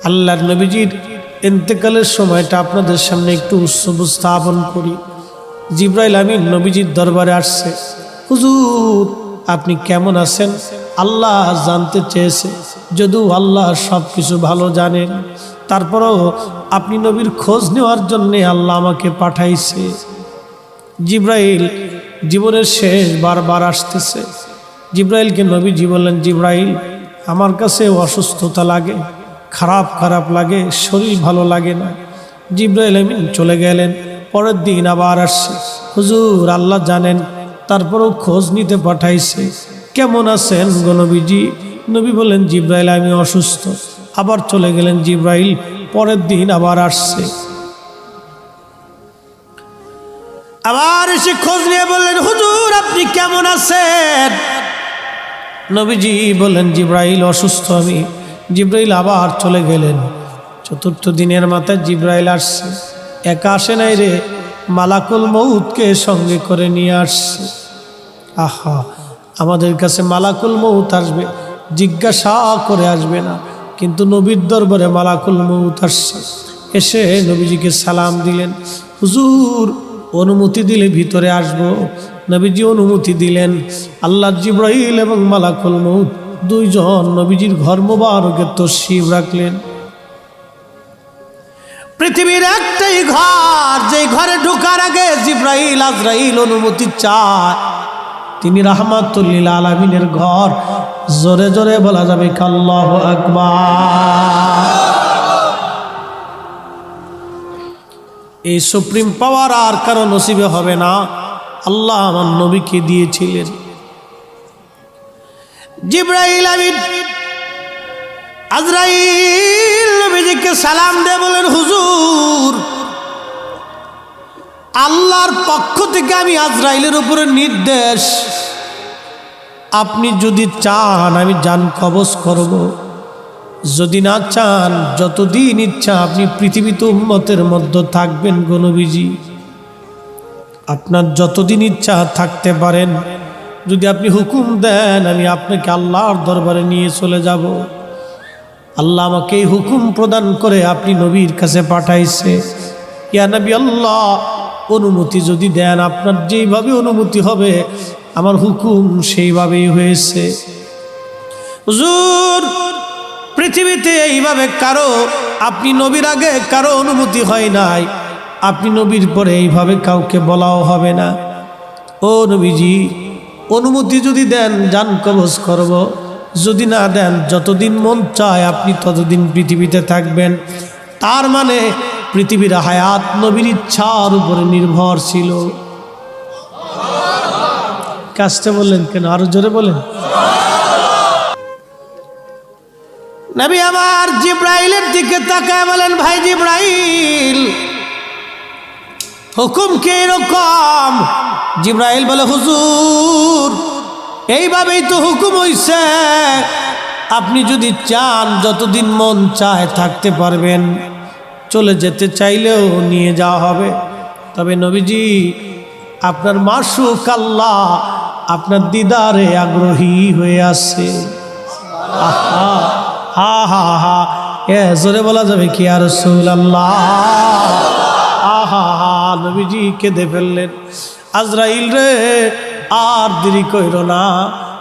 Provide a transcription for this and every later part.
আল্লাহর নবীজির ইন্তেকালের সময়টা আপনাদের সামনে একটু উপস্থাপন করি। জিবরাইল আমিন নবীজির দরবারে আসছে। হুজুর আপনি কেমন আছেন আল্লাহ জানতে চেয়েছে। যদিও আল্লাহ সব কিছু ভালো জানেন, তারপরও আপনি নবীর খোঁজ নেওয়ার জন্যে আল্লাহ আমাকে পাঠাইছে। জিবরাইল জীবনের শেষ বারবার আসতেছে। জিবরাইলকে নবীজি বললেন, জিবরাইল আমার কাছে অসুস্থতা লাগে, খারাপ খারাপ লাগে, শরীর ভালো লাগে না। জিবরাইল আমিন চলে গেলেন। পরের দিন আবার আসছে। হুজুর আল্লাহ জানেন, তারপরেও খোঁজ নিতে পাঠাইছে। কেমন আছেন গো নবীজি? নবী বলেন, জিবরাইল আমি অসুস্থ। আবার চলে গেলেন জিবরাইল। পরের দিন আবার আসছে। আবার এসে খোঁজ নিয়ে বললেন, হুজুর আপনি কেমন আছেন? নবীজি বললেন, জিবরাইল অসুস্থ আমি। জিবরাইল আবার চলে গেলেন। চতুর্থ দিনের মাথায় জিবরাইল আসছে। একা আসে নাই রে, মালাকুল মউতকে সঙ্গে করে নিয়ে আসছে। আহা, আমাদের কাছে মালাকুল মউত আসবে, জিজ্ঞাসা করে আসবে না, কিন্তু নবীর দরবারে মালাকুল মউত আসছে। এসে নবীজিকে সালাম দিলেন। হুজুর অনুমতি দিলে ভিতরে আসবো। নবীজি অনুমতি দিলেন। আল্লাহ জিবরাইল এবং মালাকুল মউত দুইজন নবীজির ঘর মোবারকে তশরিফ রাখলেন। পৃথিবীর একটাই ঘর, যে ঘরে ঢোকার আগে জিবরাইল আজরাইল অনুমতি চায়, তিনি রাহমাতুল লিল আলামিনের ঘর। জোরে জোরে বলা যাবে আল্লাহু আকবার। এই সুপ্রিম পাওয়ার আর কারো নসিবে হবে না, আল্লাহ আমার নবীকে দিয়েছিলেন। জিবরাইল আমিন আজরাইল নবীজিকে সালাম দিয়ে বলেন, হুজুর আল্লাহর পক্ষ থেকে আমি আজরাইলের উপরে নির্দেশ, আপনি যদি চান আমি জান কবজ করব, যদি না চান যতদিন ইচ্ছা আপনি পৃথিবীতে উম্মতের মধ্যে থাকবেন গো নবীজি। আপনার যতদিন ইচ্ছা থাকতে পারেন, যদি আপনি হুকুম দেন আমি আপনাকে আল্লাহর দরবারে নিয়ে চলে যাব। আল্লাহ আমাকে এই হুকুম প্রদান করে আপনি নবীর কাছে পাঠাইছে। ইয়া নবী আল্লাহ, অনুমতি যদি দেন, আপনার যেইভাবে অনুমতি হবে আমার হুকুম সেইভাবেই হয়েছে। হুজুর পৃথিবীতে এইভাবে কারো, আপনি নবীর আগে কারো অনুমতি হয় নাই, আপনি নবীর পরে এইভাবে কাউকে বলাও হবে না। ও নবীজি অনুমতি যদি দেন জান কবজ করব, যদি না দেন যতদিন মন চায় আপনি ততদিন পৃথিবীতে থাকবেন। তার মানে পৃথিবীর হায়াত নবীর ইচ্ছার উপরে নির্ভরশীল। কাজটা বললেন কেন? আরো জোরে বলেন। নবী আমার জিবরাইলের দিকে তাকায় বলেন, ভাই জিবরাইল হুকুম কি এরকম? জিবরাইল বলে, হুজুর এইভাবেই তো হুকুম হইছে, আপনি যদি চান যতদিন মন চায় থাকতে পারবেন, চলে যেতে চাইলেও নিয়ে যাওয়া হবে। তবে নবীজি আপনার মাশউক আল্লাহ আপনার দিদারে আগ্রহী হয়ে আছে। আহা হা হা হা, এ জোরে বলা যাবে কি ইয়া রাসূলুল্লাহ? আহা হা, নবীজি কেঁদে ফেললেন। আজরাইল রে আর দেরি কইরো না,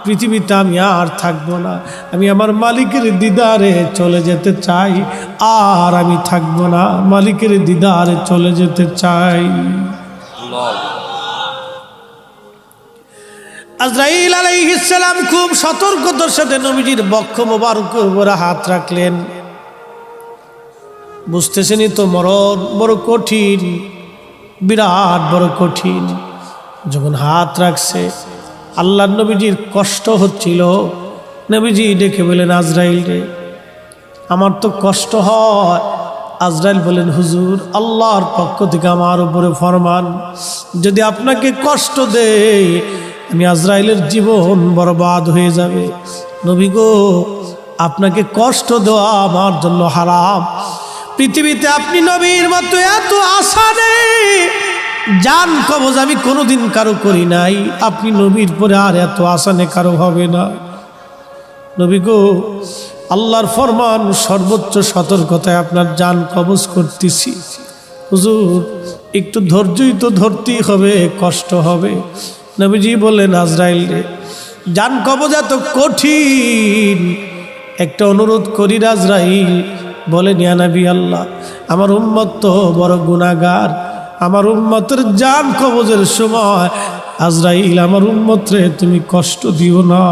পৃথিবীতে আমি আর থাকবো না, আমি আমার মালিকের দিদারে চলে যেতে চাই, আর আমি থাকবো না, মালিকের দিদারে চলে যেতে চাই। আজরাইল আলাইহিস সালাম খুব সতর্কতার সাথে নবীজির বক্ষ মোবারকের উপরে হাত রাখলেন। বুঝতেছেনই তো মরণ বড় কঠিন, বিরাট বড় কঠিন। যখন হাত রাখছে আল্লাহ নবীজির কষ্ট হচ্ছিল। নবীজি ডেকে বলেন, আজরাইল রে আমার তো কষ্ট হয়। আজরাইল বলেন, হুজুর আল্লাহর পক্ষ থেকে আমার উপরে ফরমান, যদি আপনাকে কষ্ট দেয় আমি আজরাইলের জীবন বরবাদ হয়ে যাবে। নবী গো আপনাকে কষ্ট দেওয়া আমার জন্য হারাম। পৃথিবীতে আপনি নবীর মতো এত আশা নেই, জান কবজ আমি কোনোদিন কারো করি নাই, আপনি নবীর পরে আর এত আশা নেই কারো হবে না। নবী গো আল্লাহর ফরমান, সর্বোচ্চ সতর্কতায় আপনার জান কবজ করতেছি। হুজুর একটু ধৈর্যই তো ধরতেই হবে, কষ্ট হবে। নবীজি বললেন, আজরাইল রে, জান কবজ এত কঠিন, একটা অনুরোধ করি আজরাইল। বলেন, ইয়া নবী আল্লাহ, আমার উম্মত তো বড় গুনাহগার, আমার উম্মতের জান কবজের সময় আজরাইল আমার উম্মত রে তুমি কষ্ট দিও না।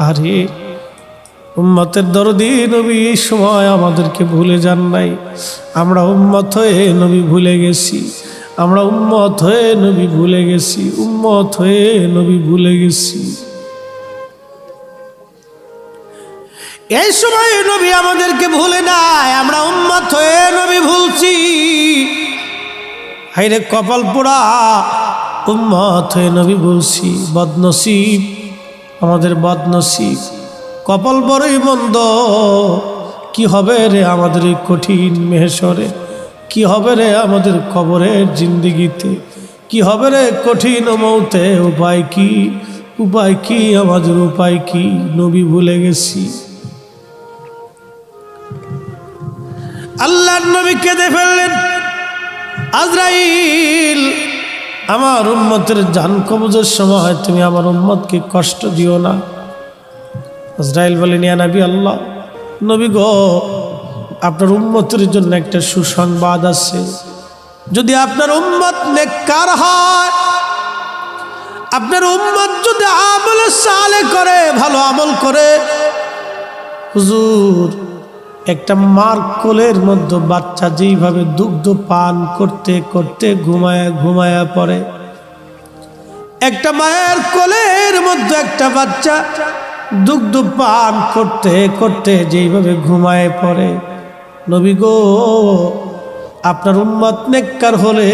আরে উম্মতের দরদি নবী এই সময় আমাদেরকে ভুলে যান নাই। আমরা উম্মত হয়ে নবী ভুলে গেছি, আমরা উম্মত হয়ে নবী ভুলে গেছি, উম্মত হয়ে নবী ভুলে গেছি। এই সময় নবী আমাদেরকে ভুলে নাই, আমরা উম্মত হয়ে নবী ভুলছি। হায়রে কপাল পোড়া, উম্মত হয়ে নবী ভুলছি। বদনসিব, আমাদের বদনসিব, কপাল বড়ই মন্দ। কি হবে রে আমাদের এই কঠিন মেহশরে, কি হবে রে আমাদের কবরের জিন্দেগিতে, কি হবে রে কঠিন মৌতে। উপায় কি, উপায় কি, আমাদের উপায় কি? নবী ভুলে গেছি। আল্লাহর নবী কেঁদে ফেললেন, আজরাইল আমার উম্মতের জান কবজের সময় তুমি আমার উম্মতকে কষ্ট দিও না। আজরাইল বলেন, ইয়া নবী আল্লাহ, নবী গো, আপনার উম্মতের জন্য একটা সুসংবাদ আছে। যদি আপনার উম্মত নেককার হয়, আপনার উম্মত যদি আমলে সালেহ করে, ভালো আমল করে, হুজুর একটা মার কোলের মধ্যে বাচ্চা যেইভাবে দুগ্ধ পান করতে করতে ঘুমায়া ঘুমায়া পড়ে, একটা মায়ের কোলের মধ্যে একটা বাচ্চা দুগ্ধ পান করতে করতে যেইভাবে ঘুমায় পড়ে, নবী গো, আপনার উম্মত নেককার হলে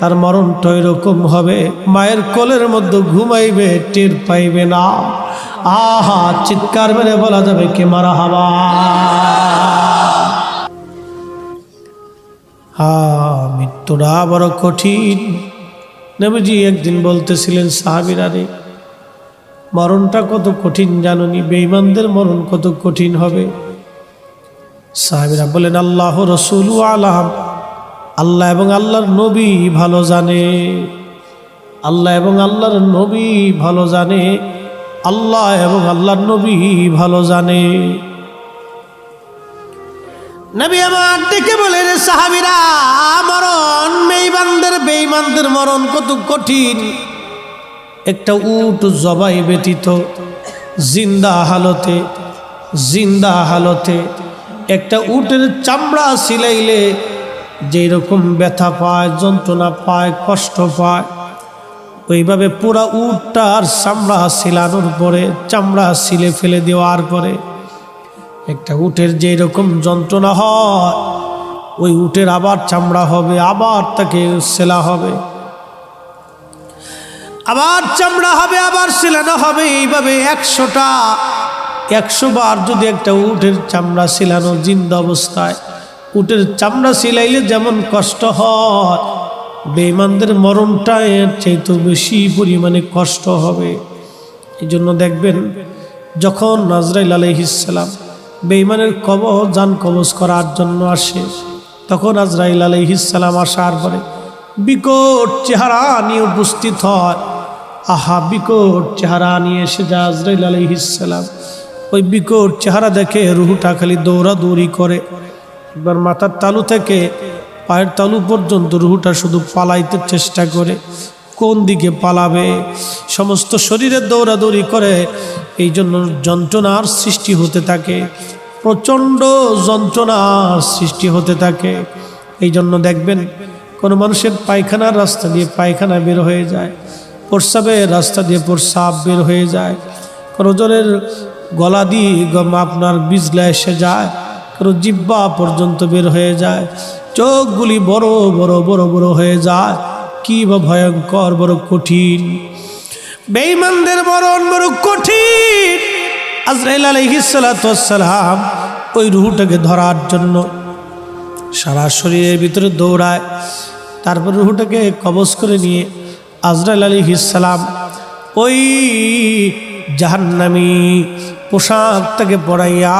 তার মরণটা এরকম হবে, মায়ের কোলের মধ্যে ঘুমাইবে, টের পাইবে না। আহা, চিৎকার মেরে বলা যাবে কে মারহাবা। মৃত্যুটা বড় কঠিন। নবীজি একদিন বলতেছিলেন, সাহাবীরা রে, মরণটা কত কঠিন জানুনি, বেঈমানদের মরণ কত কঠিন হবে। সাহাবীরা বলেন, আল্লাহ রাসূলু আলাম, আল্লাহ এবং আল্লাহর নবী ভালো জানে, আল্লাহ এবং আল্লাহর নবী ভালো জানে, আল্লাহ এবং আল্লাহর নবী ভালো জানে। নবী আমার ডেকে বলেন, সাহাবীরা, মরণ বেঈমানদের মরণ কত কঠিন। একটা উট জবাই ব্যতীত জিন্দা হালতে একটা উটের চামড়া সিলাইলে যেই রকম ব্যথা পায়, যন্ত্রণা পায়, কষ্ট পায়, ওইভাবে পুরা উটটার চামড়া সিলানোর পরে, চামড়া সিলে ফেলে দেওয়ার পরে একটা উটের যেই রকম যন্ত্রণা হয়, ওই উটের আবার চামড়া হবে, আবার তাকে সেলা হবে, আবার চামড়া হবে, আবার সেলানো হবে। এইভাবে 100 বার যদি একটা উটের চামড়া সিলানো জিন্দা অবস্থায়, উটের চামড়া সিলাইলে যেমন কষ্ট হয়, বেঈমানদের মরণটা এর চাইতে বেশি পরিমাণে কষ্ট হবে। এই জন্য দেখবেন, যখন আজরাইল আলাইহিস সালাম বেঈমানের জান কবজ করার জন্য আসে, তখন আজরাইল আলাইহিস সালাম আসার পরে বিকট চেহারা নিয়ে উপস্থিত হয়। আহা, বিকট চেহারা নিয়ে এসে যায় আজরাইল আলাইহিস সালাম। ওই বিকট চেহারা দেখে রুহুটা খালি দৌড়াদৌড়ি করে। একবার মাথার তালু থেকে পায়ের তালু পর্যন্ত রুহুটা শুধু পালাইতে চেষ্টা করে, কোন দিকে পালাবে, সমস্ত শরীরে দৌড়াদৌড়ি করে। এই জন্য যন্ত্রণার সৃষ্টি হতে থাকে, প্রচণ্ড যন্ত্রণার সৃষ্টি হতে থাকে। এই জন্য দেখবেন, কোনো মানুষের পায়খানার রাস্তা দিয়ে পায়খানা বের হয়ে যায়, প্রস্রাবের রাস্তা দিয়ে প্রস্রাব বের হয়ে যায়, কোনো জনের গলা দিয়ে আপনার বিজলা এসে যায়, কোনো জিহ্বা পর্যন্ত বের হয়ে যায়, চোখগুলি বড় বড় বড় বড় হয়ে যায়। কি বা ভয়ঙ্কর, বড় কঠিন বেঈমানদের মরণ, বড় কঠিন। আজরাইল আলাইহিস সালাতু ওয়াস সালাম ওই রুহটাকে ধরার জন্য সারা শরীরের ভিতরে দৌড়ায়, তারপর রুহটাকে কবজ করে নিয়ে আজরাইল আলাইহিস সালাম ওই জাহান্নামী পোশাক তাকে পরাইয়া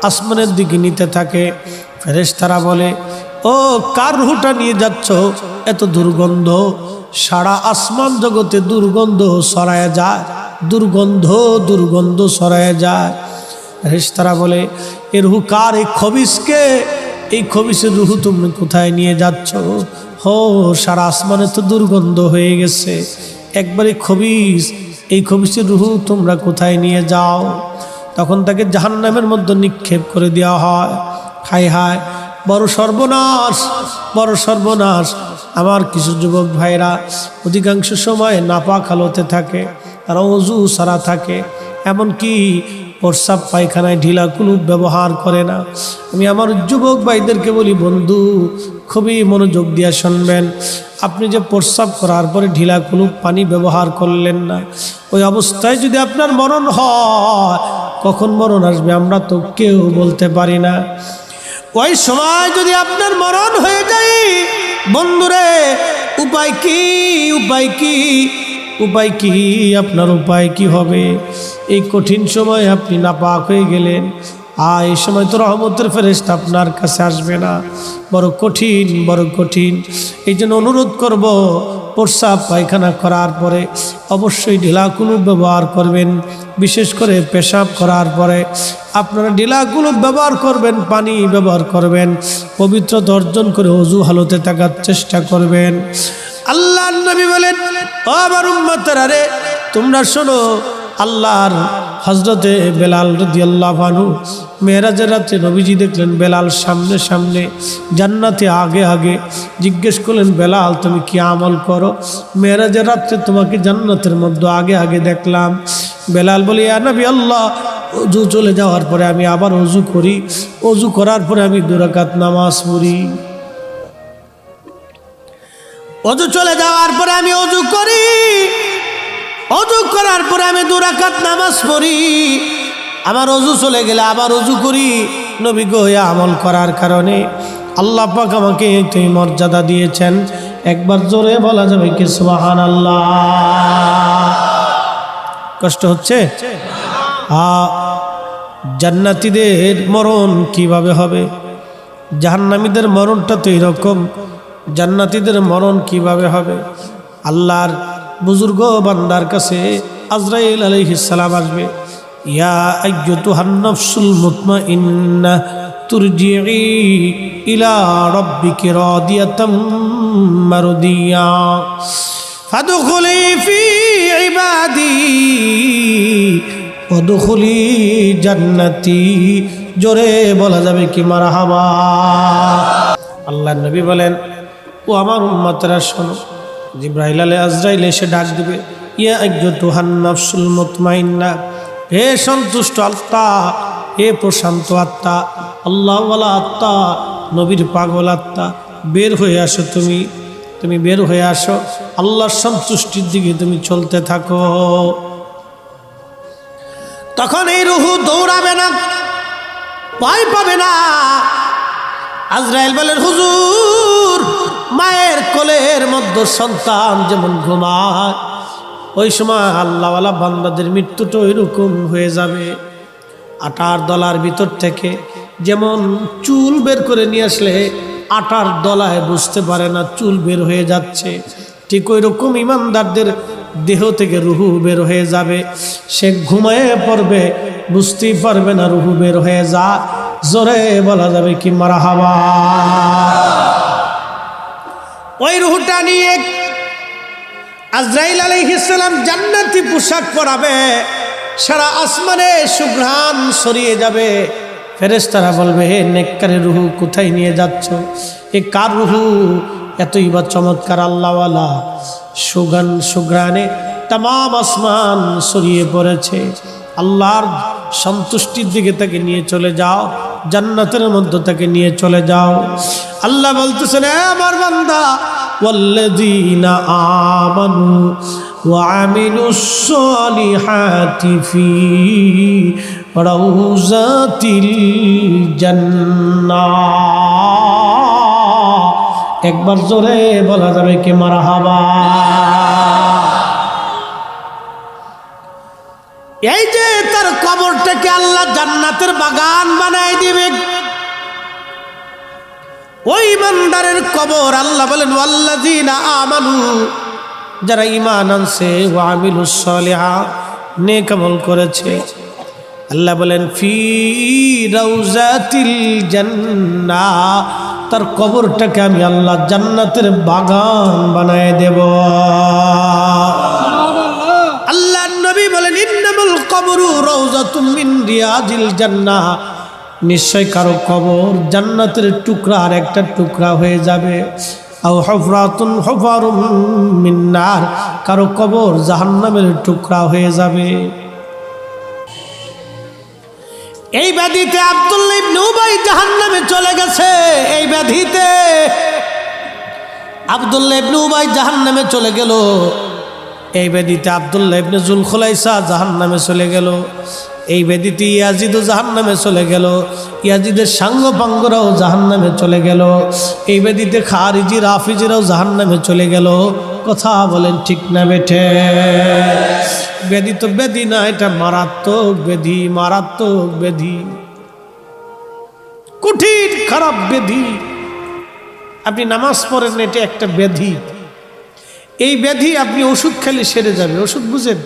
আসমানের দিকে নিতে থাকে। ফেরেশতারা বলে, ও কার রূহটা নিয়ে যাচ্ছ? এত দুর্গন্ধ, সারা আসমান জগতে দুর্গন্ধ ছড়ায় যায়, দুর্গন্ধ ছড়ায় যায়। ফেরেশতারা বলে, এর রূহ কার? এই খবিসকে, এই খবিসের রূহ তুমি কোথায় নিয়ে যাচ্ছ? হো, সারা আসমানে তো দুর্গন্ধ হয়ে গেছে, একবারে খবিস, এই খবিসের রূহ তোমরা কোথায় নিয়ে যাও? তখন তাকে জাহান্নামের মধ্যে নিক্ষেপ করে দেওয়া হয়। হায় হায়, বড় সর্বনাশ, বড় সর্বনাশ। আমার কিছু যুবক ভাইরা অধিকাংশ সময় নাপাক হালতে থাকে, তারা অজু সারা থাকে, এমনকি প্রস্রাব পায়খানায় ঢিলা কুলুপ ব্যবহার করে না। আমি আমার যুবক ভাইদেরকে বলি, বন্ধু খুবই মনোযোগ দিয়ে শুনবেন। আপনি যে প্রস্রাব করার পরে ঢিলা কুলুপ পানি ব্যবহার করলেন না, ওই অবস্থায় যদি আপনার মরণ হয়, কখন মরণ আসবে আমরা তো কেউ বলতে পারি না। ওই সময় যদি আপনার মরণ হয়ে যায়, বন্ধুরে উপায় কি? উপায় কি? উপায় কি? আপনার উপায় কি হবে? এই কঠিন সময় আপনি নাপাক হয়ে গেলেন, এই সময় তো রহমতের ফেরেশতা আপনার কাছে আসবে না। বড় কঠিন, বড় কঠিন। এই জন্য অনুরোধ করব, প্রস্রাব পায়খানা করার পরে অবশ্যই ঢিলা কুলুপ ব্যবহার করবেন। বিশেষ করে পেশাব করার পরে আপনারা ঢিলা কুলুপ ব্যবহার করবেন, পানি ব্যবহার করবেন, পবিত্রতা অর্জন করে ওযু হালতে থাকার চেষ্টা করবেন। আল্লাহর নবী বলেন, ও আমার উম্মতেরা রে, তোমরা শোনো, আল্লাহর হযরতে বেলাল রাদিয়াল্লাহু আনহু মেরাজের রাতে নবীজি দেখলেন বেলাল সামনে সামনে জান্নাতে আগে আগে। জিজ্ঞেস করলেন, বেলাল তুমি কি আমল করো? মেরাজের রাতে তোমাকে জান্নাতের মধ্যে আগে আগে দেখলাম। বেলাল বলে, ইয়া নবী আল্লাহ, ওযু চলে যাওয়ার পরে আমি আবার ওযু করি, ওযু করার পরে আমি 2 রাকাত নামাজ পড়ি। ওযু চলে যাওয়ার পরে আমি ওযু করি, ওযু করার পরে আমি 2 রাকাত নামাজ পড়ি, আমার ওযু চলে গেলে আবার ওযু করি। নবী গো, এই আমল করার কারণে আল্লাহ পাক আমাকে এই মর্যাদা দিয়েছেন। একবার জোরে বলা যাবে কি সুবহানাল্লাহ? কষ্ট হচ্ছে? জান্নাতীদের মরণ কিভাবে হবে? জাহান্নামীদের মরণটা তো এরকম, জান্নাতীদের মরণ কিভাবে হবে? আল্লাহর বুজুর্গ বান্দার কাছে আজরাইল আলাইহিস সালাম আসবে, ইয়া আইয়্যুতুহান নাফসুল মুতমাইন্নাহ তুরজিই ইলা রাব্বিকি রাদিয়াতাম মারদিয়া ফাদখুলি ফি ইবাদি ওয়াদখুলি জান্নাতি। জোরে বলা যাবে কি মারহাবা? আল্লাহর নবী বলেন, ও আমার উম্মতরা শোনো, জিবরাইল আজরাইল এসে ডাক দিবে, ইয়া আইয়্যুতুহান নাফসুল মুতমাইন্নাহ, হে সন্তুষ্ট আত্মা, হে প্রশান্ত আত্মা, আল্লাহওয়ালা আত্মা, নবীর পাগল আত্মা, বের হয়ে আসো। তুমি বের হয়ে আসো, আল্লাহর সন্তুষ্টির দিকে তুমি চলতে থাকো। তখন এই রূহ দৌড়াবে না, ভয় পাবে না। আজরাইল বলেন, হুজুর, মায়ের কোলের মধ্যে সন্তান যেমন ঘুমায়, ওই সময় আল্লাহওয়ালা বান্দাদের মৃত্যুটা এরকম হয়ে যাবে। আটার দলার ভিতর থেকে যেমন চুল বের করে নিয়ে আসলে আটার দলায় বুঝতে পারে না চুল বের হয়ে যাচ্ছে, ঠিক ওই রকম ইমানদারদের দেহ থেকে রুহু বের হয়ে যাবে। সে ঘুমায়ে পড়বে, বুঝতেই পারবে না রুহু বের হয়ে যা। জোরে বলা যাবে কি মারহাবা? ওই রুহুটা নিয়ে আজরাইল আলাইহিস সালাম জান্নাতি পোশাক পরাবে, সারা আসমানে সুঘ্রাণ ছড়িয়ে যাবে। ফেরেশতারা বলবে, হে নেককারের রুহু, কোথায় নিয়ে যাচ্ছ? এ কার রুহু? এতই বা চমৎকার আল্লাহওয়ালা সুঘ্রাণে তামাম আসমান ছড়িয়ে পড়েছে। আল্লাহর সন্তুষ্টির দিকে তাকে নিয়ে চলে যাও, জান্নাতের মধ্যে তাকে নিয়ে চলে যাও। আল্লাহ বলতেছেন, আমার বান্দা, ওয়াল্লাযীনা আমানু ওয়া আমিলুস সালিহাতি ফি রাউযাতিল জান্নাহ। একবার জোরে বলা যাবে কি মারহাবা? এই যে তার কবরটাকে আল্লাহ জান্নাতের বাগান বানায় দিবে। ওই ইমানদারের কবর আল্লাহ বলেন ওয়াল্লাযীনা আমানু, যারা ঈমান আনছে, ওয়া আমিলুস সালিহাত, নেক আমল করেছে, আল্লাহ বলেন ফি রাউজাতিল জান্নাহ, তার কবরটাকে আমি আল্লাহ জান্নাতের বাগান বানায় দেব। আল্লাহ নবী বলেন ইন্নামাল কবরু রাউজাতুম মিন রিয়াজিল জান্নাহ, নিশ্চয় কারো কবর জান্নাতের টুকরার একটা টুকরা হয়ে যাবে। আও হুফরাতুন হুফারুম মিন নার, কারো কবর জাহান্নামের টুকরা হয়ে যাবে। এই ব্যাধিতে আব্দুল্লাহ ইবনে উবাই জাহান্নামে চলে গেছে। এই ব্যাধিতে আব্দুল্লাহ ইবনে উবাই জাহান্নামে চলে গেল। এই ব্যাধিতে আব্দুল্লাহ ইবনে যুলখুলাইসা জাহান্নামে চলে গেল। এই ব্যাধিতে ইয়াজিদও জাহান্নামে চলে গেল। ইয়াজিদের সাঙ্গপাঙ্গরাও জাহান্নামে চলে গেল। এই ব্যাধিতে খারিজি রাফিজিরাও জাহান্নামে চলে গেল। কথা বলেন ঠিক না বেঠে? ব্যাধি তো ব্যাধি না, এটা মারাত্মক ব্যাধি, মারাত্মক ব্যাধি, কঠিন খারাপ ব্যাধি। আপনি নামাজ পড়েন, এটা একটা ব্যাধি। এই ব্যাধি আপনি ওষুধ খেলে সেরে যাবে। ওষুধ বুঝেন,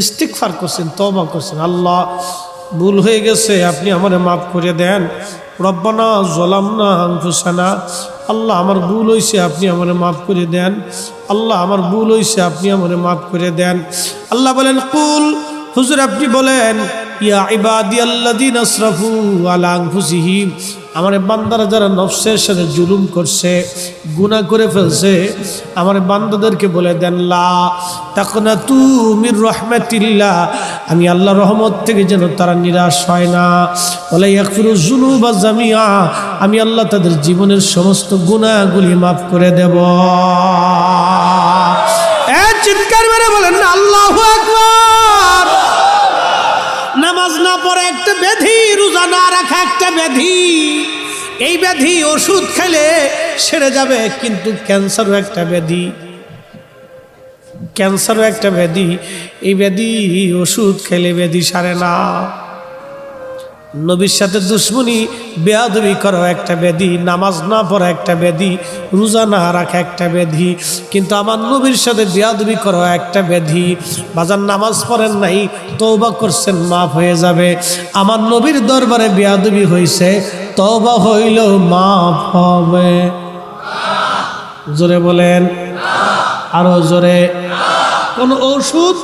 ইস্তিগফার করছেন, তওবা করছেন, আল্লাহ ভুল হয়ে গেছে, আপনি আমারে মাফ করে দেন। রব্বানা যালামনা আনফুসানা, আল্লাহ আমার ভুল হয়েছে, আপনি আমারে মাফ করে দেন। আল্লাহ আমার ভুল হয়েছে, আপনি আমারে মাফ করে দেন। আল্লাহ বলেন কুল, হুজুর আপনি বলেন, ইয়া ইবাদিয়াল্লাযীনা আসরাফু আলা আনফুসিহিম, আমার বান্দারা যারা নফসের সাথে জুলুম করছে, গুনাহ করে ফেলছে, আমার বান্দাদেরকে বলে দেন লা তাকনাতু মির রাহমাতিল্লাহ, আমি আল্লাহর রহমত থেকে যেন তারা নিরাশ হয় না। ওয়ালা ইয়াগফিরুয যুনুবা জামিআ, আমি আল্লাহ তাদের জীবনের সমস্ত গুনাহগুলি মাফ করে দেব। চিৎকার মেরে বলেন না আল্লাহু আকবার। নামাজ না পড়া একটা ব্যাধি, রোজা না রাখা একটা ব্যাধি। এই ব্যাধি ওষুধ খেলে সেরে যাবে, কিন্তু ক্যান্সারও একটা ব্যাধি, ক্যান্সারও একটা ব্যাধি। এই ব্যাধি ওষুধ খেলে ব্যাধি সারে না। নবীর সাথে দুশ্মনী বেয়াদবি করা একটা ব্যাধি, নামাজ না পড়া একটা ব্যাধি, রোজা না রাখা একটা ব্যাধি, কিন্তু আমার নবীর সাথে বেয়াদবি করা একটা ব্যাধি। বাজার নামাজ পড়েন নাই, তওবা করছেন, মাফ হয়ে যাবে। আমার নবীর দরবারে বেয়াদবি হয়েছে, তওবা হইলেও মাফ হবে। জোরে বলেন, আরো জোরে। কোন ঔষধ,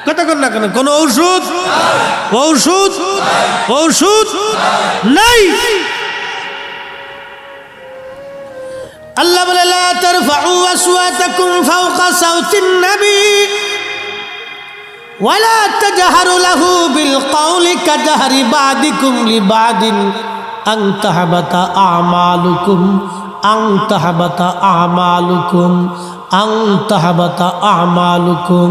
কথা কন না কেন, কোন ঔষধ, ঔষধ, ঔষধ নাই। আল্লাহ বলে লা তারফাউ আসওয়াতাকুম ফাওকা সাওতিন নবী ওয়ালা তাজহারু লাহু বিল কওলি কাজহরি বাদিকুম লিবাদিন আন তাহবাতা আমালুকুম, আন তাহবাতা আমালুকুম, আন তাহবাতা আমালুকুম।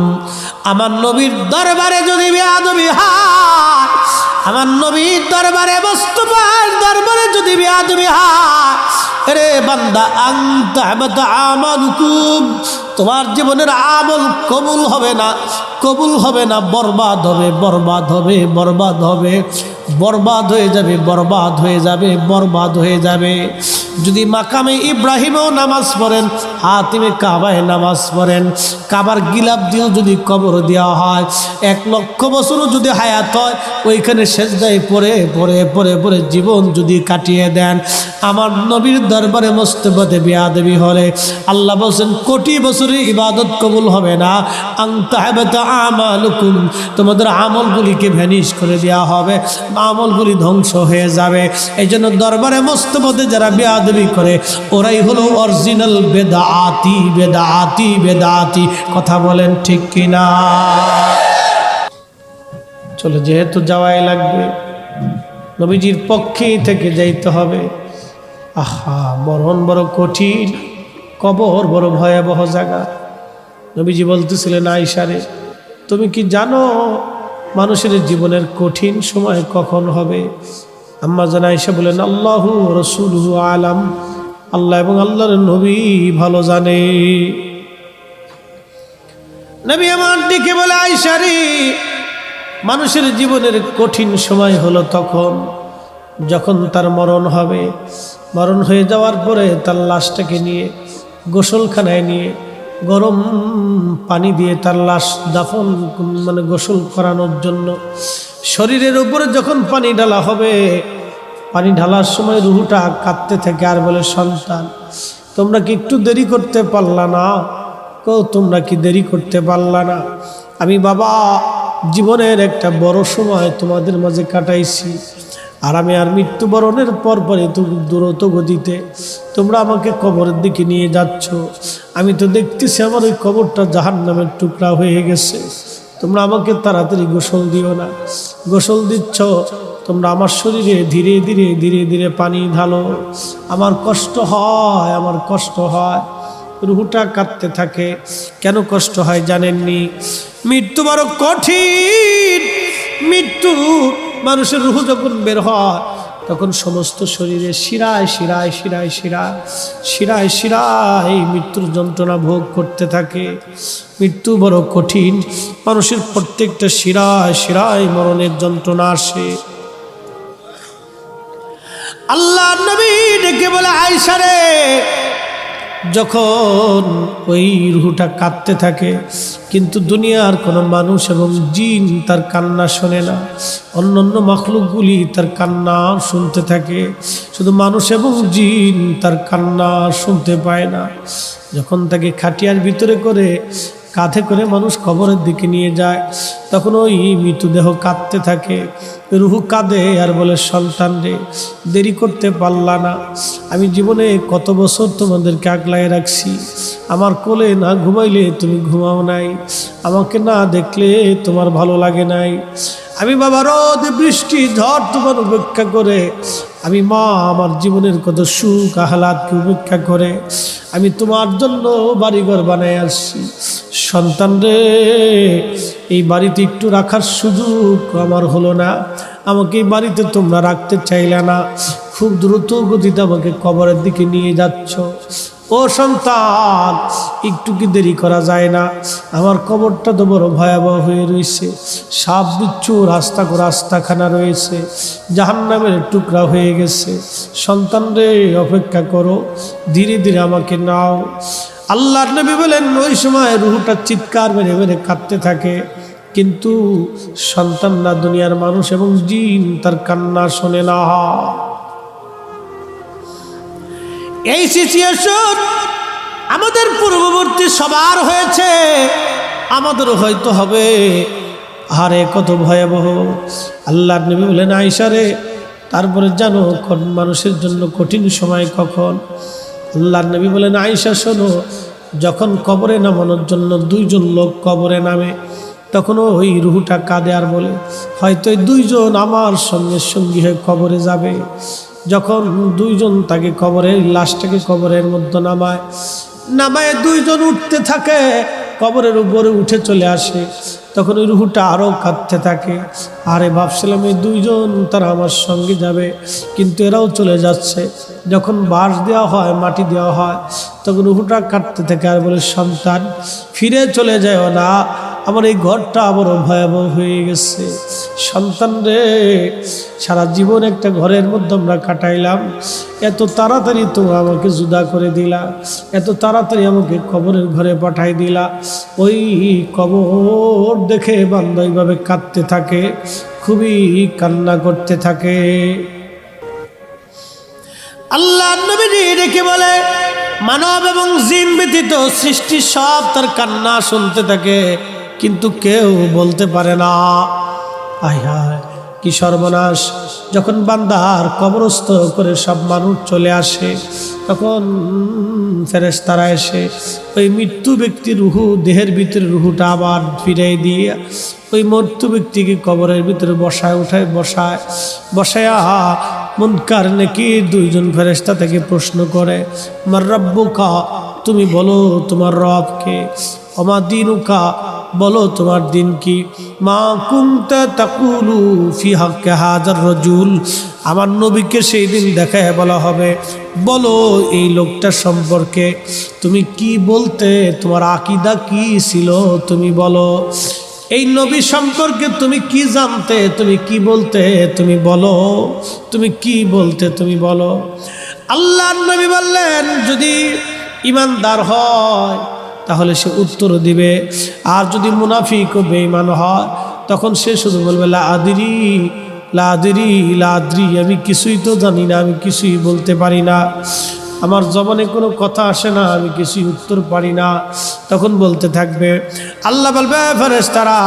আমার নবীর দরবারে যদি বেয়াদবি হয়, আমার নবীর দরবারে মুস্তাফার দরবারে যদি বেয়াদবি হয়, রে বান্দা আন তাহবাতা আমালুকুম, তোমার জীবনের আমল কবুল হবে না, কবুল হবে না, বরবাদ হবে, বরবাদ হবে, বরবাদ হবে, বরবাদ হয়ে যাবে, বরবাদ হয়ে যাবে, বরবাদ হয়ে যাবে। যদি মাকামে ইব্রাহিমেও নামাজ পড়েন, হাতিমে কাবায় নামাজ পড়েন, কাবার গিলাপ দিয়েও যদি কবর দেওয়া হয়, 1,00,000 বছরও যদি হায়াত হয়, ওইখানে সেজদায় পড়ে পড়ে পড়ে পড়ে জীবন যদি কাটিয়ে দেন, আমার নবীর দরবারে মুস্তাফাতে বেয়াদবি হলে আল্লাহ বলছেন কোটি বছরের ইবাদত কবুল হবে না। আন তাহবাতা আমালুকুম, তোমাদের আমলগুলিকে ভ্যানিশ করে দেওয়া হবে, আমলগুলি ধ্বংস হয়ে যাবে। এই জন্য দরবারে মুস্তাফাতে যারা বেয়াদবি করে, ওরাই হলো অরিজিনাল বেদাতি, বেদাতি, বেদাতি। কথা বলেন ঠিক কিনা? চলো, যেহেতু যাওয়াই লাগবে, নবীজির পক্ষেই থেকে যাইতে হবে। আহা, মরণ বড় কঠিন, কবর বড় ভয়াবহ জায়গা। নবীজি বলতেছিলেন আয়েশারে, তুমি কি জানো মানুষের জীবনের কঠিন সময় কখন হবে? আম্মা জান আয়েশা বলেন আল্লাহু রাসূলুহু আলাম, আল্লাহ এবং আল্লাহর নবী ভালো জানে। নবী আমার দিকে বলে আয়েশারে, মানুষের জীবনের কঠিন সময় হলো তখন যখন তার মরণ হবে। মরণ হয়ে যাওয়ার পরে তার লাশটাকে নিয়ে গোসলখানায় নিয়ে গরম পানি দিয়ে তার লাশ দাফন গোসল করানোর জন্য শরীরের উপরে যখন পানি ঢালা হবে, পানি ঢালার সময় রুহুটা কাঁদতে থাকে আর বলে, সন্তান তোমরা কি একটু দেরি করতে পারলা না? তোমরা কি দেরি করতে পারলা না? আমি বাবা জীবনের একটা বড় সময় তোমাদের মাঝে কাটাইছি, আর আমি আর মৃত্যুবরণের পরপরই দ্রুত গতিতে তোমরা আমাকে কবরের দিকে নিয়ে যাচ্ছ। আমি তো দেখতেছি আমার ওই কবরটা জাহান্নামের টুকরা হয়ে গেছে। তোমরা আমাকে তাড়াতাড়ি গোসল দিও না। গোসল দিচ্ছ তোমরা আমার শরীরে ধীরে ধীরে ধীরে ধীরে পানি ঢালো। আমার কষ্ট হয়, আমার কষ্ট হয়। রুহুটা কাঁদতে থাকে। কেন কষ্ট হয় জানেননি? মৃত্যু বড় কঠিন। মৃত্যু মানুষের রুহু যখন বের হয় তখন সমস্ত শরীরে শিরায় শিরায় শিরায় শিরায় শিরায় শিরায় মৃত্যুর যন্ত্রণা ভোগ করতে থাকে। মৃত্যু বড় কঠিন। মানুষের প্রত্যেকটা শিরায় শিরায় মরণের যন্ত্রণা আসে। আল্লাহ নবী ডেকে বলে, আয়েশা রে, যখন ওই রুহুটা কাঁদতে থাকে কিন্তু দুনিয়ার কোনো মানুষ এবং জিন তার কান্না শোনে না, অন্যান্য মাখলুকগুলি তার কান্না শুনতে থাকে, শুধু মানুষ এবং জিন তার কান্না শুনতে পায় না। যখন তাকে খাটিয়ার ভিতরে করে কাঁধে করে মানুষ কবরের দিকে নিয়ে যায় তখন ওই মৃতদেহ কাঁদতে থাকে। রুহু কাঁদে আর বলে, সন্তান রে, দেরি করতে পারলা না। আমি জীবনে কত বছর তোমাদেরকে আগলায় রাখছি। আমার কোলে না ঘুমাইলে তুমি ঘুমাও নাই, আমাকে না দেখলে তোমার ভালো লাগে নাই। আমি বাবা রোদ বৃষ্টি ঝড় তোমার উপেক্ষা করে, আমি মা আমার জীবনের কত সুখ আহ্লাদকে উপেক্ষা করে আমি তোমার জন্য বাড়িঘর বানাই আসছি। সন্তান রে, এই বাড়িতে একটু রাখার সুযোগ আমার হলো না। আমাকে এই বাড়িতে তোমরা রাখতে চাইলে না, খুব দ্রুত গতিতে আমাকে কবরের দিকে নিয়ে যাচ্ছ। ও সন্তান, একটু কি দেরি করা যায় না? আমার কবরটা তো বড় ভয়াবহ হয়ে রয়েছে। সাপ বিচ্ছু রাস্তাখানা রয়েছে, জাহান্নামের টুকরা হয়ে গেছে। সন্তান রে, অপেক্ষা করো, ধীরে ধীরে আমাকে নাও। আল্লাহর নবী বলেন, ওই সময় রুহুটা চিৎকার মেরে মেরে কাঁদতে থাকে, কিন্তু সন্তানরা দুনিয়ার মানুষ এবং জিন তার কান্না শোনে না। এই সিচুয়েশন আমাদের পূর্ববর্তী সবার হয়েছে, আমাদেরও হয়তো হবে। আরে কত ভয়াবহ! আল্লাহর নবী বলেন, আয়েশা রে, তারপরে জানো মানুষের জন্য কঠিন সময় কখন? আল্লাহর নবী বলেন, আয়েশা শোনো, যখন কবরে নামানোর জন্য দুইজন লোক কবরে নামে তখন ওই রুহুটা কাঁদে আর বলে, হয়তো এই দুইজন আমার সঙ্গে সঙ্গী হয়ে কবরে যাবে। যখন দুইজন তাকে কবরের লাশটাকে কবরের মধ্যে নামায় দুইজন উঠতে থাকে, কবরের উপরে উঠে চলে আসে, তখন ওই রুহুটা আরও কাঁদতে থাকে। আরে ভাবছিলাম এই দুইজন তারা আমার সঙ্গে যাবে, কিন্তু এরাও চলে যাচ্ছে। যখন বাঁশ দেওয়া হয়, মাটি দেওয়া হয়, তখন রুহুটা কাঁদতে থাকে আর বলে, সন্তান ফিরে চলে যায় না, আমার এই ঘরটা বড় ভয়াবহ হয়ে গেছে। সন্তান রে, সারা জীবন একটা ঘরের মধ্যে আমরা কাটাইলাম, এত তাড়াতাড়ি তুমি আমাকে জুদা করে দিলা, এত তাড়াতাড়ি আমাকে কবরের ঘরে পাঠাই দিলা। ওই কবর দেখে বান্দা এইভাবে কাঁদতে থাকে, খুবই কান্না করতে থাকে। আল্লাহ নবী ডেকে বলে, মানব এবং জিন ব্যতীত সৃষ্টি সব তার কান্না শুনতে থাকে, কিন্তু কেউ বলতে পারে না। আয় হায়, কি সর্বনাশ! যখন বান্দার কবরস্থ করে সব মানুষ চলে আসে, তখন ফেরেশতারা এসে ওই মৃত্যু ব্যক্তির রুহু দেহের ভিতরে রুহুটা আবার ফিরিয়ে দিয়ে ওই মৃত্যু ব্যক্তিকে কবরের ভিতরে বসায়া মুনকার নাকির দুইজন ফেরেশতা থেকে প্রশ্ন করে, মার রাব্বুকা, তুমি বলো তোমার রবকে, ওমা দিনুকা, বলো তোমার দিন কি, মা কুনতা তাকুলু ফি হাক্কি হাযার রাজুল, আমার নবীকে সেই দিন দেখায় বলা হবে, বলো এই লোকটা সম্পর্কে তুমি কি বলতে, তোমার আকীদা কি ছিল তুমি বলো। এই নবী সম্পর্কে তুমি কি জানতে, তুমি কি বলতে, তুমি বলো, তুমি কি বলতে, তুমি বলো। আল্লাহর নবী বললেন, যদি ঈমানদার হয় তাহলে সে উত্তর দিবে, আর যদি মুনাফিক ও বেঈমান হয় তখন সে শুধু বলবে লা আদরি লা আদরি লা আদরি, আমি কিছুই তো জানি না, আমি কিছুই বলতে পারি না, আমার জবানে কোনো কথা আসে না, আমি কিছুই উত্তর পারি না। তখন বলতে থাকবে, আল্লাহ বলবে ফেরেশতারা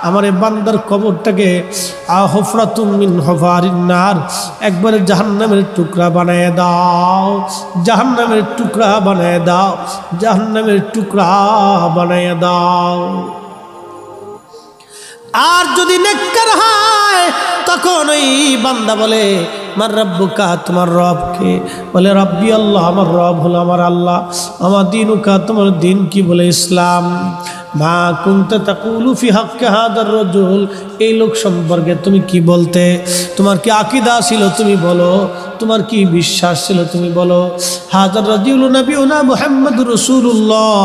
আমার এই বান্দার কবরটাকে হুফরাতুম মিন হুফারিন নার, একবারে জাহান্নামের টুকরা বানায় দাও, জাহান্নামের টুকরা বানায় দাও, জাহান্নামের টুকরা বানায় দাও। আর যদি নেককার হয় তখন ওই বান্দা বলে মার রব্বুকা, তোমার রবকে? বলে রব্বি আল্লাহ, আমার রব হলো আমার আল্লাহ। আমার দিনুকা, তোমার দিন কি? বলে ইসলাম। মা কুনতা তাকুলু ফি হাক্কি হাদার রাজুল, এই লোক সম্পর্কে তুমি কি বলতে, তোমার কি আকীদা ছিল তুমি বলো, তোমার কি বিশ্বাস ছিল তুমি বলো। হাদার রাজুল নবিয়ুনা মুহাম্মদুর রাসূলুল্লাহ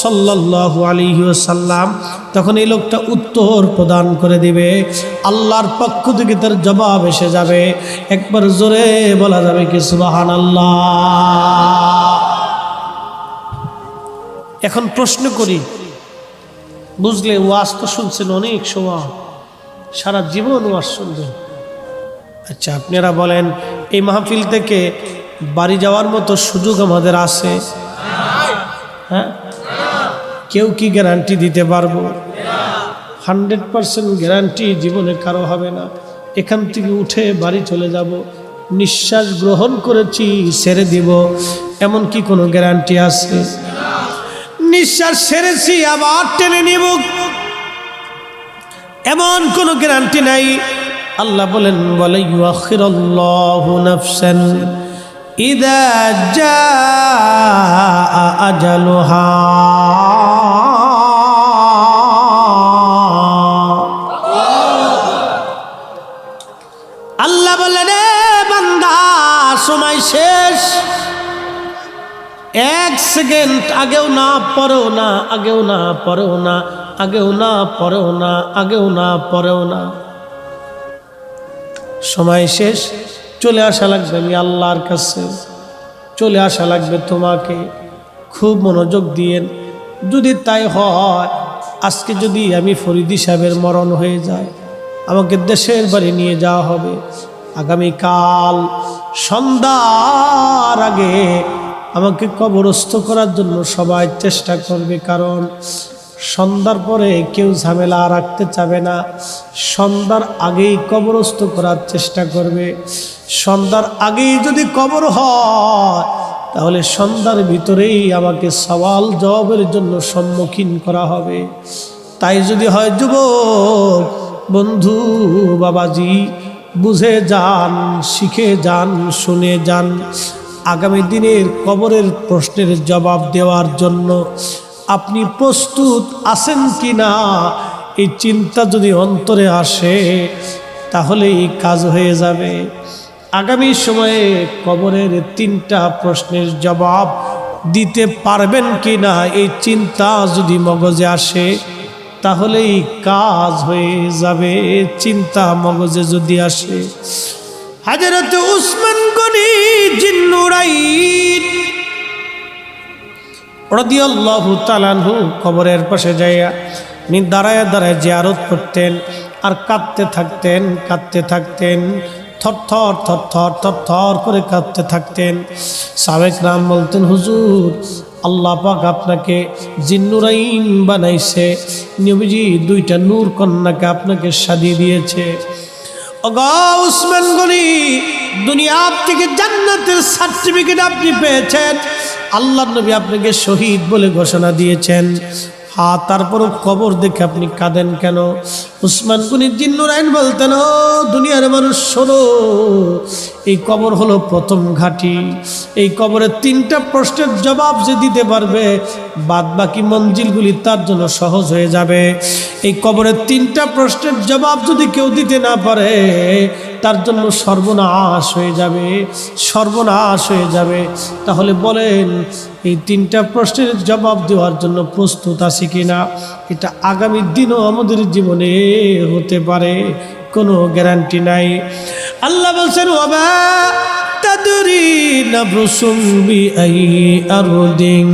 সাল্লাল্লাহু আলাইহি ওয়াসাল্লাম। তখন এই লোকটা উত্তর প্রদান করে দিবে, আল্লাহর পক্ষ থেকে তার জবাব এসে যাবে। একবার জোরে বলা যাবে কি সুবহানাল্লাহ। এখন প্রশ্ন করি, বুঝলে ওয়াজ তো শুনছেন অনেক সময়, সারা জীবন ওয়াজ শুনবেন। আচ্ছা আপনারা বলেন, এই মাহফিল থেকে বাড়ি যাওয়ার মতো সুযোগ আমাদের আছে? হ্যাঁ, কেউ কি গ্যারান্টি দিতে পারবো? 100% গ্যারান্টি জীবনে কারো হবে না। এখান থেকে উঠে বাড়ি চলে যাব, নিঃশ্বাস গ্রহণ করেছি ছেড়ে দিব, এমন কি কোনো গ্যারান্টি আছে? নিঃশ্বাস ছেড়েছি আবার টেনে নিব, এমন কোনো গ্যারান্টি নাই। আল্লাহ বলেন, বলে ইউআখিরুল্লাহু নাফসান ইযা জাআ আজালুহা। আল্লাহ বলেন, বান্দা সময় শেষ, 1 সেকেন্ড আগেও না পরেও না, আগেও না পরেও না, আগেও না পরেও না, আগেও না পরেও না, সময় শেষ। চলে আসা লাগবে আমি আল্লাহর কাছে, চলে আসা লাগবে তোমাকে। খুব মনোযোগ দিয়েন, যদি তাই হয়, আজকে যদি আমি ফরিদি সাহেবের মরণ হয়ে যায়, আমাকে দেশের বাড়ি নিয়ে যাওয়া হবে, আগামীকাল সন্ধ্যার আগে আমাকে কবরস্থ করার জন্য সবাই চেষ্টা করবে, কারণ সন্ধ্যার পরে কেউ ঝামেলা রাখতে চাবে না। সন্ধ্যার আগেই কবরস্থ করার চেষ্টা করবে। সন্ধ্যার আগেই যদি কবর হয়, তাহলে সন্ধ্যার ভিতরেই আমাকে সওয়াল জবাবের জন্য সম্মুখীন করা হবে। তাই যদি হয় যুবক বন্ধু, বাবাজি, বুঝে যান, শিখে যান, শুনে যান, আগামী দিনের কবরের প্রশ্নের জবাব দেওয়ার জন্য আপনি প্রস্তুত আছেন কি না, এই চিন্তা যদি অন্তরে আসে তাহলে এই কাজ হয়ে যাবে। আগামী সময়ে কবরের 3টা প্রশ্নের জবাব দিতে পারবেন কি না, এই চিন্তা যদি মগজে আসে তাহলেই কাজ হয়ে যাবে। চিন্তা মগজে যদি আসে, হযরত উসমান গনি জিন্নুরাইন রাদিয়াল্লাহু তাআলা আনহু কবরের পাশে যাইয়া দাঁড়ায় দাঁড়ায় জিয়ারত করতেন, আর কাঁদতে থাকতেন, কাঁদতে থাকতেন, থরথর থরথর থরথর করে কাঁদতে থাকতেন। সাহাবায়ে কেরাম বলতেন, হুজুর আল্লাহ পাক আপনাকে জিন্নুরাইন বানাইছে, নবীজি 2টা নূর কন্যাকে আপনাকে শাদী দিয়েছে। ওগো উসমান গনি, দুনিয়া থেকে জান্নাতের সার্টিফিকেট আপনি পেয়েছেন, আল্লাহর নবী আপনাকে শহীদ বলে ঘোষণা দিয়েছেন। তারপরও কবর দেখে আপনি কাঁদেন কেন? উসমান গনি জিন্নুরাইন বলতেন, ও দুনিয়ার মানুষ শোনো, এই কবর হলো প্রথম ঘাঁটি। এই কবরের 3টা প্রশ্নের জবাব যে দিতে পারবে, বাদ বাকি মঞ্জিলগুলি তার জন্য সহজ হয়ে যাবে। এই কবরের 3টা প্রশ্নের জবাব যদি কেউ দিতে না পারে, তার জন্য সর্বনাশ হয়ে যাবে, সর্বনাশ হয়ে যাবে। তাহলে বলেন, এই 3টা প্রশ্নের জবাব দেওয়ার জন্য প্রস্তুত আছি কিনা? এটা আগামী দিনও আমাদের জীবনে হতে পারে, কোনো গ্যারান্টি নাই। আল্লাহ বলছেন ওয়ামা তাদরি নাফসুম বিআই আরদিন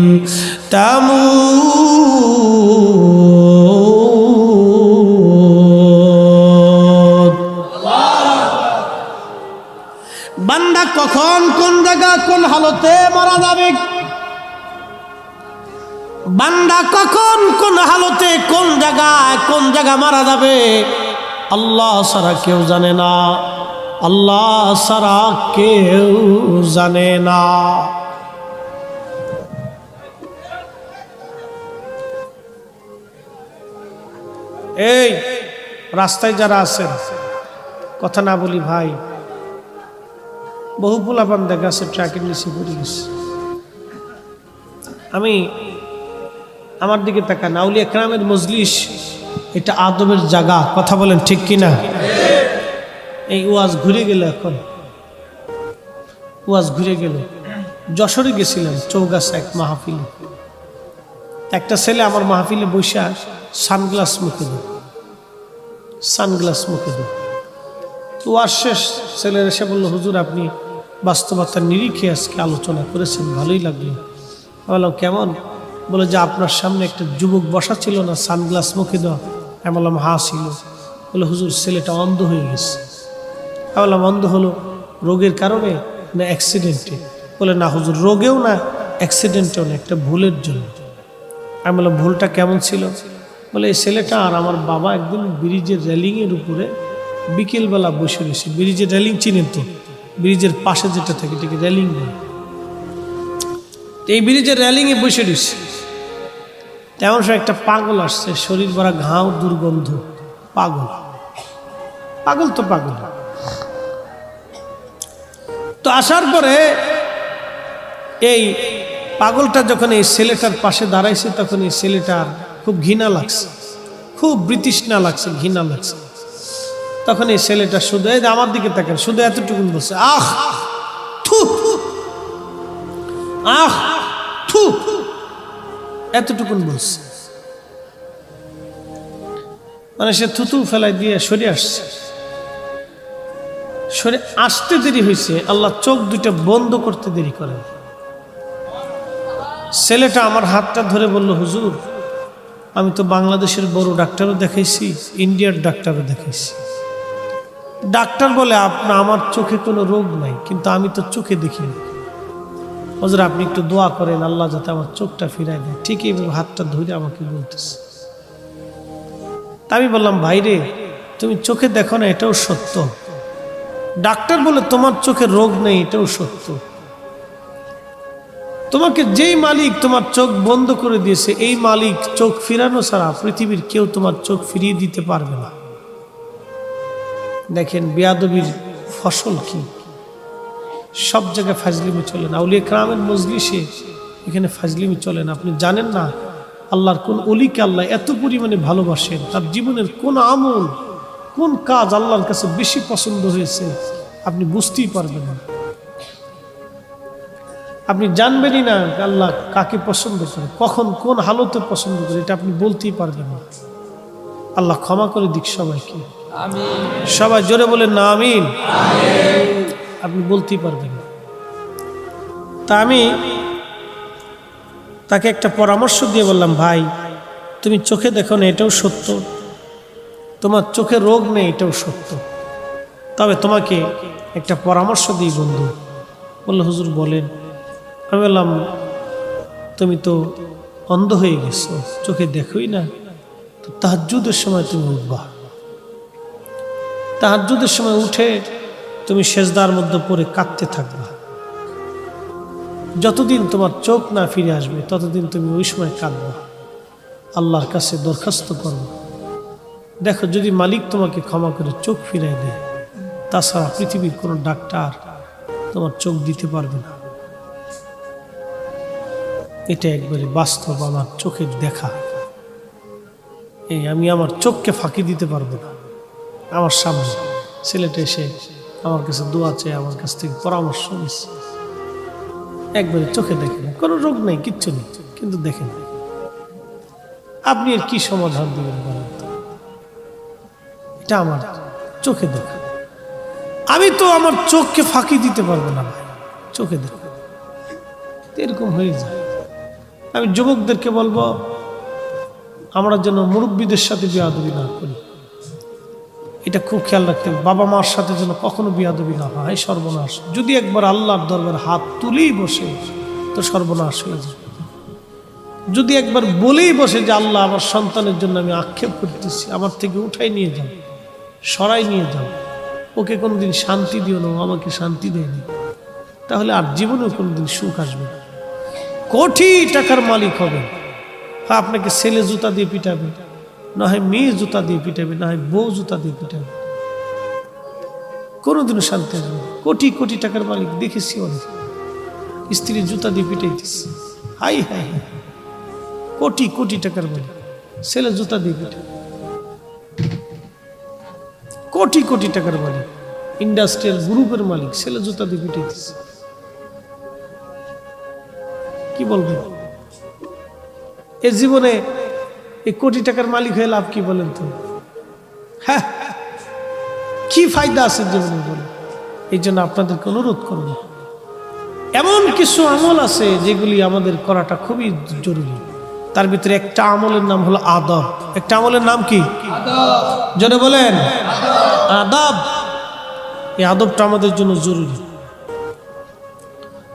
তামুত। বান্দা কখন কোন জায়গা কোন হালতে মারা যাবে, বান্দা কখন কোন হালতে কোন জায়গা মারা যাবে আল্লাহ ছাড়া কেউ জানে না, আল্লাহ ছাড়া কেউ জানে না। এই রাস্তায় যারা আছেন, কথা না বলি ভাই, বহু পোলাপান দেখা আছে ট্রাকের নিচে পড়ে গেছে। আমি আমার দিকে তাকান, আউলিয়া কেরামের মজলিস এটা আদবের জায়গা, কথা বলেন ঠিক কিনা? এই ওয়াজ ঘুরে গেল, এখন ওয়াজ ঘুরে গেল। যশোরে গেছিলাম চৌগাছা এক মাহফিলে, একটা ছেলে আমার মাহফিলে বসে সানগ্লাস মুখে দেয়, সানগ্লাস মুখে দেয়। তো ওয়াজ শেষ, ছেলের এসে বললো হুজুর আপনি বাস্তবতার নিরিখে আজকে আলোচনা করেছেন, ভালোই লাগলো। বললাম কেমন? বলে যে আপনার সামনে একটা যুবক বসা ছিল না সানগ্লাস মুখে দেওয়া। আমি বললাম হা ছিল। বলে হুজুর ছেলেটা অন্ধ হয়ে গেছে। আমি বললাম অন্ধ হলো রোগের কারণে না অ্যাক্সিডেন্টে? বলে না হুজুর, রোগেও না অ্যাক্সিডেন্টেও না, একটা ভুলের জন্য। আমি বললাম ভুলটা কেমন ছিল? বলে এই ছেলেটা আর আমার বাবা একদিন ব্রিজের রেলিংয়ের উপরে বিকেলবেলা বসে রয়েছে। ব্রিজের রেলিং চিনেন তো, ব্রিজের পাশে যেটা থাকে এটাকে রেলিং বলে। এই ব্রিজের রেলিংয়ে বসে রয়েছে, তেমন সে একটা পাগল আসছে, শরীর ভরা ঘাও, দুর্গন্ধ, পাগল। পাগল তো পাগল। তো আসার পরে এই পাগলটা যখন এই ছেলেটার পাশে দাঁড়াইছে, তখন এই ছেলেটার খুব ঘৃণা লাগছে, খুব বিতৃষ্ণা লাগছে, ঘৃণা লাগছে। তখন এই ছেলেটা শুধু, এই আমার দিকে তাকান, শুধু এতটুকু বলছে আহ থু, আহ থু, এতটুকুন বলছে। মানে সে থুতু ফেলাই দিয়ে সরে আসছে। সরে আসতে দেরি হয়েছে, আল্লাহ চোখ দুইটা বন্ধ করতে দেরি করেন। ছেলেটা আমার হাতটা ধরে বলল হুজুর আমি তো বাংলাদেশের বড় ডাক্তারও দেখাইছি, ইন্ডিয়ার ডাক্তারও দেখাইছি। ডাক্তার বলে আমার চোখে কোনো রোগ নাই, কিন্তু আমি তো চোখে দেখিনি। হুজুর আপনি একটু দোয়া করেন আল্লাহ যাতে আমার চোখটা ফিরাই দেয়। ঠিক এইভাবে হাতটা ধরে আমাকে বলতেছে। তা আমি বললাম ভাইরে তুমি চোখে দেখো না, এটাও সত্য। ডাক্তার বলে তোমার চোখে রোগ নেই, এটাও সত্য। তোমাকে যেই মালিক তোমার চোখ বন্ধ করে দিয়েছে, এই মালিক চোখ ফিরানো ছাড়া পৃথিবীর কেউ তোমার চোখ ফিরিয়ে দিতে পারবে না। দেখেন বেয়াদবির ফসল কি। সব জায়গায় ফাজলিমি চলে না, আউলিয়া কেরামের মজলিসে এখানে ফাজলিমি চলে না। আপনি জানেন না আল্লাহর কোন অলিকে আল্লাহ এত পরিমাণে ভালোবাসেন, তার জীবনের কোন আমল, কোন কাজ আল্লাহর কাছে বেশি পছন্দ হয়েছে আপনি বুঝতেই পারবেন না। আপনি জানবেনই না আল্লাহ কাকে পছন্দ করে, কখন কোন হালতে পছন্দ করে, এটা আপনি বলতেই পারবেন না। আল্লাহ ক্ষমা করে দিক সবাইকে, সবাই জোরে বলেন না আমিন। আপনি বলতেই পারবেন না। তা আমি তাকে একটা পরামর্শ দিয়ে বললাম ভাই তুমি চোখে দেখো না, এটাও সত্য। তোমার চোখে রোগ নেই, এটাও সত্য। তবে তোমাকে একটা পরামর্শ দিই বন্ধু। বললো হুজুর বলেন। আমি বললাম তুমি তো অন্ধ হয়ে গেছো, চোখে দেখোই না, তো তাহাজ্জুদের সময় তুমি উঠবা। তাহাজ্জুদের সময় উঠে তুমি সেজদার মধ্যে পড়ে কাঁদতে থাকবা। যতদিন তোমার চোখ না ফিরে আসবে ততদিন তুমি ওই সময় কাঁদবা, আল্লাহর কাছে দরখাস্ত করবা। দেখো যদি মালিক তোমাকে ক্ষমা করে চোখ ফিরাই দেয়, তাছাড়া পৃথিবীর কোনো ডাক্তার তোমার চোখ দিতে পারবে না। এটা একবারে বাস্তব, আমার চোখের দেখা। এই আমি আমার চোখকে ফাঁকি দিতে পারবো না। আমার সামনে ছেলেটা এসে আমার কাছে দোয়া চেয়ে আমার কাছ থেকে পরামর্শ নিচ্ছে, একবারে চোখে দেখে না, কোনো রোগ নেই, কিচ্ছু নেই, কিন্তু দেখে না। আপনি এর কি সমাধান দিবেন বলেন তো? এটা আমার চোখে দেখা, আমি তো আমার চোখকে ফাঁকি দিতে পারবো না ভাই, চোখে দেখা এরকম হয়ে যায়। আমি যুবকদেরকে বলবো আমরা যেন মুরব্বীদের সাথে বেয়াদবি না করি, এটা খুব খেয়াল রাখতে হবে। বাবা মার সাথে যেন কখনো বেয়াদবি না হয়, সর্বনাশ। যদি একবার আল্লাহর দরবারে হাত তুলেই বসে তো সর্বনাশ হয়ে যায়। যদি একবার বলেই বসে যে আল্লাহ আমার সন্তানের জন্য আমি আক্ষেপ করতেছি, আমার থেকে উঠাই নিয়ে যাও, সরাই নিয়ে যাও, ওকে কোনোদিন শান্তি দিও না, আমাকে শান্তি দেয়নি, তাহলে আর জীবনেও কোনোদিন সুখ আসবে না। কোটি টাকার মালিক হবে, আপনাকে ছেলে জুতা দিয়ে পিটাবে, না হয় মেয়ে জুতা দিয়ে পিটাবে, না হয় বউ জুতা দিয়ে পিটাবে, কোনোদিনও শান্তি আসবে না। কোটি কোটি টাকার মালিক দেখেছি অনেক স্ত্রী জুতা দিয়ে পিটাইতেছে, high high high, crore crore টাকার মালিক ছেলে জুতা দিয়ে পিটাবে, কোটি কোটি টাকার মালিক ইন্ডাস্ট্রিয়াল গ্রুপের মালিক ছেলে জুতা দিয়ে পিটাইতেছে। কি বলবেন? এ জীবনে এই কোটি টাকার মালিক হয়ে লাভ কি বলেন তো? হ্যাঁ, কি ফায়দা আছে জীবনে বলেন? এই জন্য আপনাদেরকে অনুরোধ করব, এমন কিছু আমল আছে যেগুলি আমাদের করাটা খুবই জরুরি। তার ভিতরে একটা আমলের নাম হলো আদব। একটা আমলের নাম কি? জোরে বলেন, আদব। এই আদবটা আমাদের জন্য জরুরি।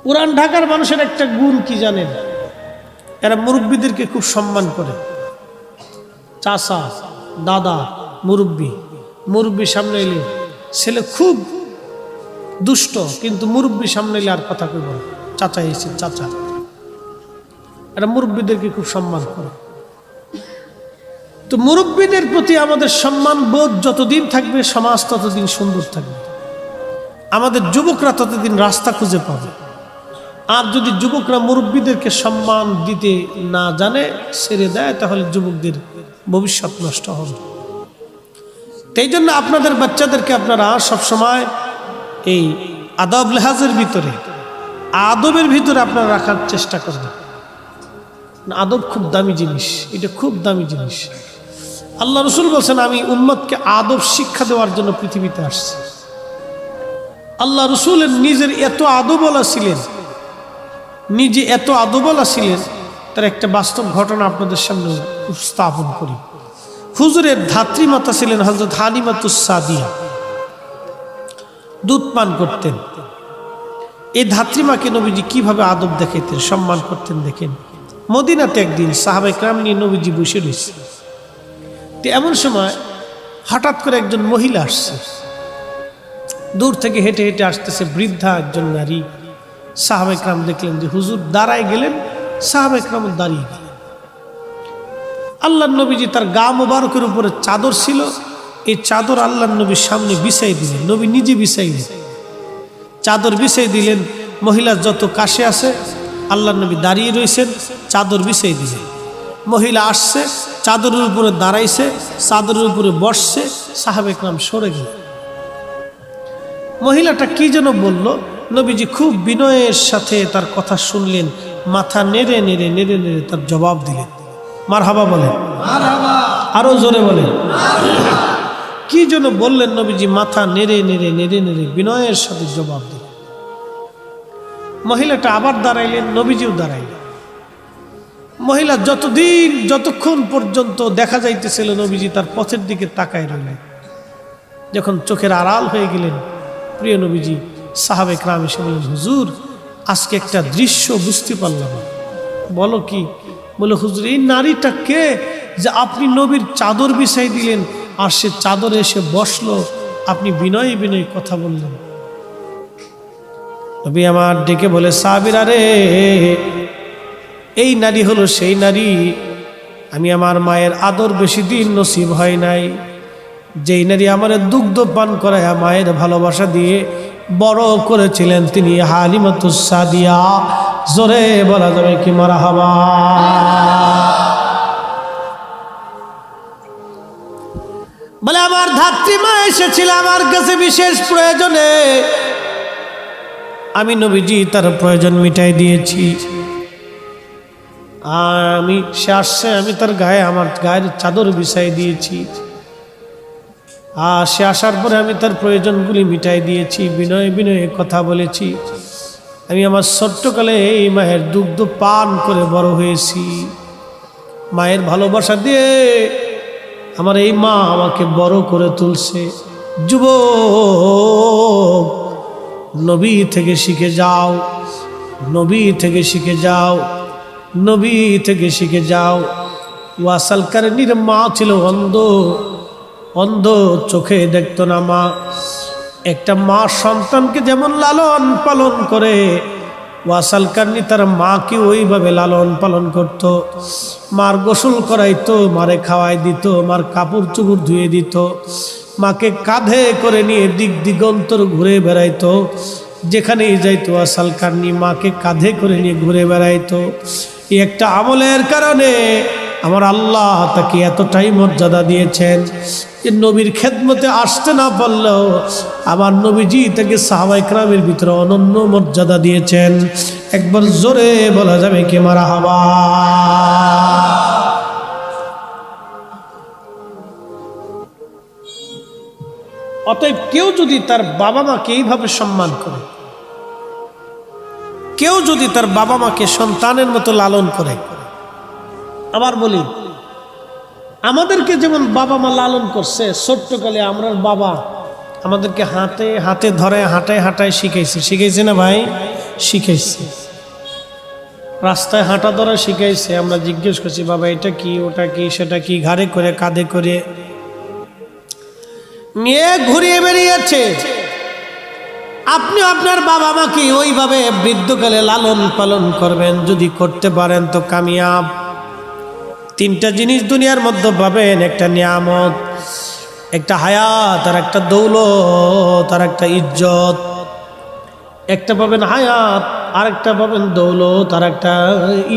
পুরান ঢাকার মানুষের একটা গুণ কি জানেন? এরা মুরব্বীদেরকে খুব সম্মান করে। চাচা, দাদা, মুরব্বী সামনে এলে ছেলে খুব দুষ্ট, কিন্তু মুরব্বী সামনে এলে আর কথা কইব না, চাচা এসে চাচা। এরা মুরব্বীদেরকে খুব সম্মান করে। তো মুরব্বীদের প্রতি আমাদের সম্মান বোধ যতদিন থাকবে, সমাজ ততদিন সুন্দর থাকবে, আমাদের যুবকরা ততদিন রাস্তা খুঁজে পাবে। আর যদি যুবকরা মুরব্বীদেরকে সম্মান দিতে না জানে, ছেড়ে দেয়, তাহলে যুবকদের ভবিষ্যৎ নষ্ট হবে। এই জন্য আপনাদের বাচ্চাদেরকে আপনারা সবসময় এই আদব লেহাজের ভিতরে, আদবের ভিতরে আপনারা রাখার চেষ্টা করবেন। আদব খুব দামি জিনিস, এটা খুব দামি জিনিস। আল্লাহ রসুল বলছেন, আমি উম্মতকে আদব শিক্ষা দেওয়ার জন্য পৃথিবীতে আসছি। আল্লাহ রসুলের নিজের এত আদবওয়ালা ছিলেন, নিজে এত আদবওয়ালা ছিলেন, তার একটা বাস্তব ঘটনা আপনাদের সামনে উপস্থাপন করি। হুজুরের ধাত্রীমাতা ছিলেন হযরত হালিমাতুস সাদিয়া, দুধ পান করতেন। এই ধাত্রীমাকে নবীজি কিভাবে আদব দেখাইতেন, সম্মান করতেন দেখেন। মদিনাতে একদিন সাহাবায়ে কেরাম নিয়ে নবীজি বসে রয়েছে। তো এমন সময় হঠাৎ করে একজন মহিলা আসছে, দূর থেকে হেঁটে হেঁটে আসতেছে, বৃদ্ধা একজন নারী। সাহাবায়ে কেরাম দেখলেন যে হুজুর দাঁড়ায় গেলেন, সাহাবায়ে কেরাম দাঁড়িয়ে গেলেন। আল্লাহর নবীজি তার গা মোবারকের উপরে চাদর ছিল, এই চাদর আল্লাহর নবীর সামনে বিছাই দিলেন, নবী নিজে বিছাইলেন, চাদর বিছাই দিলেন। মহিলা যত কাছে আছে, আল্লাহর নবী দাঁড়িয়ে রয়েছেন, চাদর বিছাই দিলেন। মহিলা আসছে, চাদরের উপরে দাঁড়াইছে, চাদরের উপরে বসছে, সাহাবায়ে কেরাম সরে গেলেন। মহিলাটা কি যেন বলল, নবীজি খুব বিনয়ের সাথে তার কথা শুনলেন, মাথা নেড়ে নেড়ে নেড়ে নেড়ে তার জবাব দিলেন। মারহাবা বলেন, আরো জোরে বলেন। কি যেন বললেন নবীজি, মাথা নেড়ে নেড়ে নেড়ে নেড়ে বিনয়ের সাথে জবাব দিলেন। মহিলাটা আবার দাঁড়াইলেন, নবীজিও দাঁড়াইলেন। মহিলা যতক্ষণ পর্যন্ত দেখা যাইতেছিল নবীজি তার পথের দিকে তাকায় রইলেন। যখন চোখের আড়াল হয়ে গেলেন, প্রিয় নবীজি সাহাবায়ে কেরাম এসে বললেন, হুজুর আজকে একটা দৃশ্য বুঝতে পারলাম। বলো কি? বলে, হুজুর এই নারীটা কে যে আপনি নবীর চাদর বিছাই দিলেন, আর সে চাদরে এসে বসলো, আপনি বিনয়ে বিনয়ে কথা বললেন। নবী আমার ডেকে বলে, সাহাবীরা রে, এই নারী হলো সেই নারী, আমি আমার মায়ের আদর বেশি দিন নসিব হয় নাই, যেই নারী আমার দুগ্ধ পান করায় মায়ের ভালোবাসা দিয়ে বড় করেছিলেন, তিনি হালিমাতুস সাদিয়া। জোরে বলা যাবে কি মারহাবা? বলে, আমার ধাত্রীমা এসেছিল আমার কাছে বিশেষ প্রয়োজনে, আমি নবীজি তার প্রয়োজন মিটাই দিয়েছি। সে আসছে, আমি তার গায়ে আমার গায়ের চাদর বিছাই দিয়েছি। সে আসার পরে আমি তার প্রয়োজনগুলি মিটাই দিয়েছি, বিনয়ে বিনয়ে কথা বলেছি। আমি আমার ছোট্টকালে এই মায়ের দুগ্ধ পান করে বড় হয়েছি। মায়ের ভালোবাসা দিয়ে আমার এই মা আমাকে বড় করে তুলছে। যুবক, নবী থেকে শিখে যাও, নবী থেকে শিখে যাও, নবী থেকে শিখে যাও। ওয়াসাল কারণীর মা ছিল অন্ধ, অন্ধ, চোখে দেখতো না মা। একটা মা সন্তানকে যেমন লালন পালন করে, ওয়াসাল কারণী তার মাকে ওইভাবে লালন পালন করত। মার গোসল করাইতো, মারে খাওয়াই দিত, মার কাপড় চোপড় ধুয়ে দিত, মাকে কাঁধে করে নিয়ে দিক দিগন্তর ঘুরে বেড়াইতো। যেখানেই যাইতো ওয়াসাল কারণী মাকে কাঁধে করে নিয়ে ঘুরে বেড়াইতো। এই একটা আমলের কারণে আমার আল্লাহ তাকে এতটাই মর্যাদা দিয়েছেন যে নবীর খেদমতে আসতে না পারলেও আমার নবীজি তাকে সাহাবায়ে কেরামের ভিতরে অনন্য মর্যাদা দিয়েছেন। একবার জোরে বলা যাবে কি মারহাবা। অতএব কেউ যদি তার বাবা মাকে এইভাবে সম্মান করে, কেউ যদি তার বাবা মাকে সন্তানের মতো লালন করে, আবার বলি আমাদেরকে যেমন বাবা মা লালন করছে ছোট্টকালে, আমরা বাবা আমাদেরকে হাতে হাতে ধরে হাঁটায় হাঁটায় শিখাইছে, শিখাইছে না ভাই? শিখাইছে। রাস্তায় হাঁটা ধরা শিখাইছে। আমরা জিজ্ঞেস করছি বাবা এটা কি, ওটা কি, সেটা কি, ঘাড়ে করে কাঁধে করে নিয়ে ঘুরিয়ে বেরিয়েছে। আপনি আপনার বাবা মাকে ওইভাবে বৃদ্ধকালে লালন পালন করবেন, যদি করতে পারেন তো কামিয়াব। তিনটা জিনিস দুনিয়ার মধ্যে পাবেন, একটা নিয়ামত, একটা হায়াত, আর একটা দৌলত, আর একটা ইজ্জত। একটা পাবেন হায়াত, আরেকটা পাবেন দৌলত, আর একটা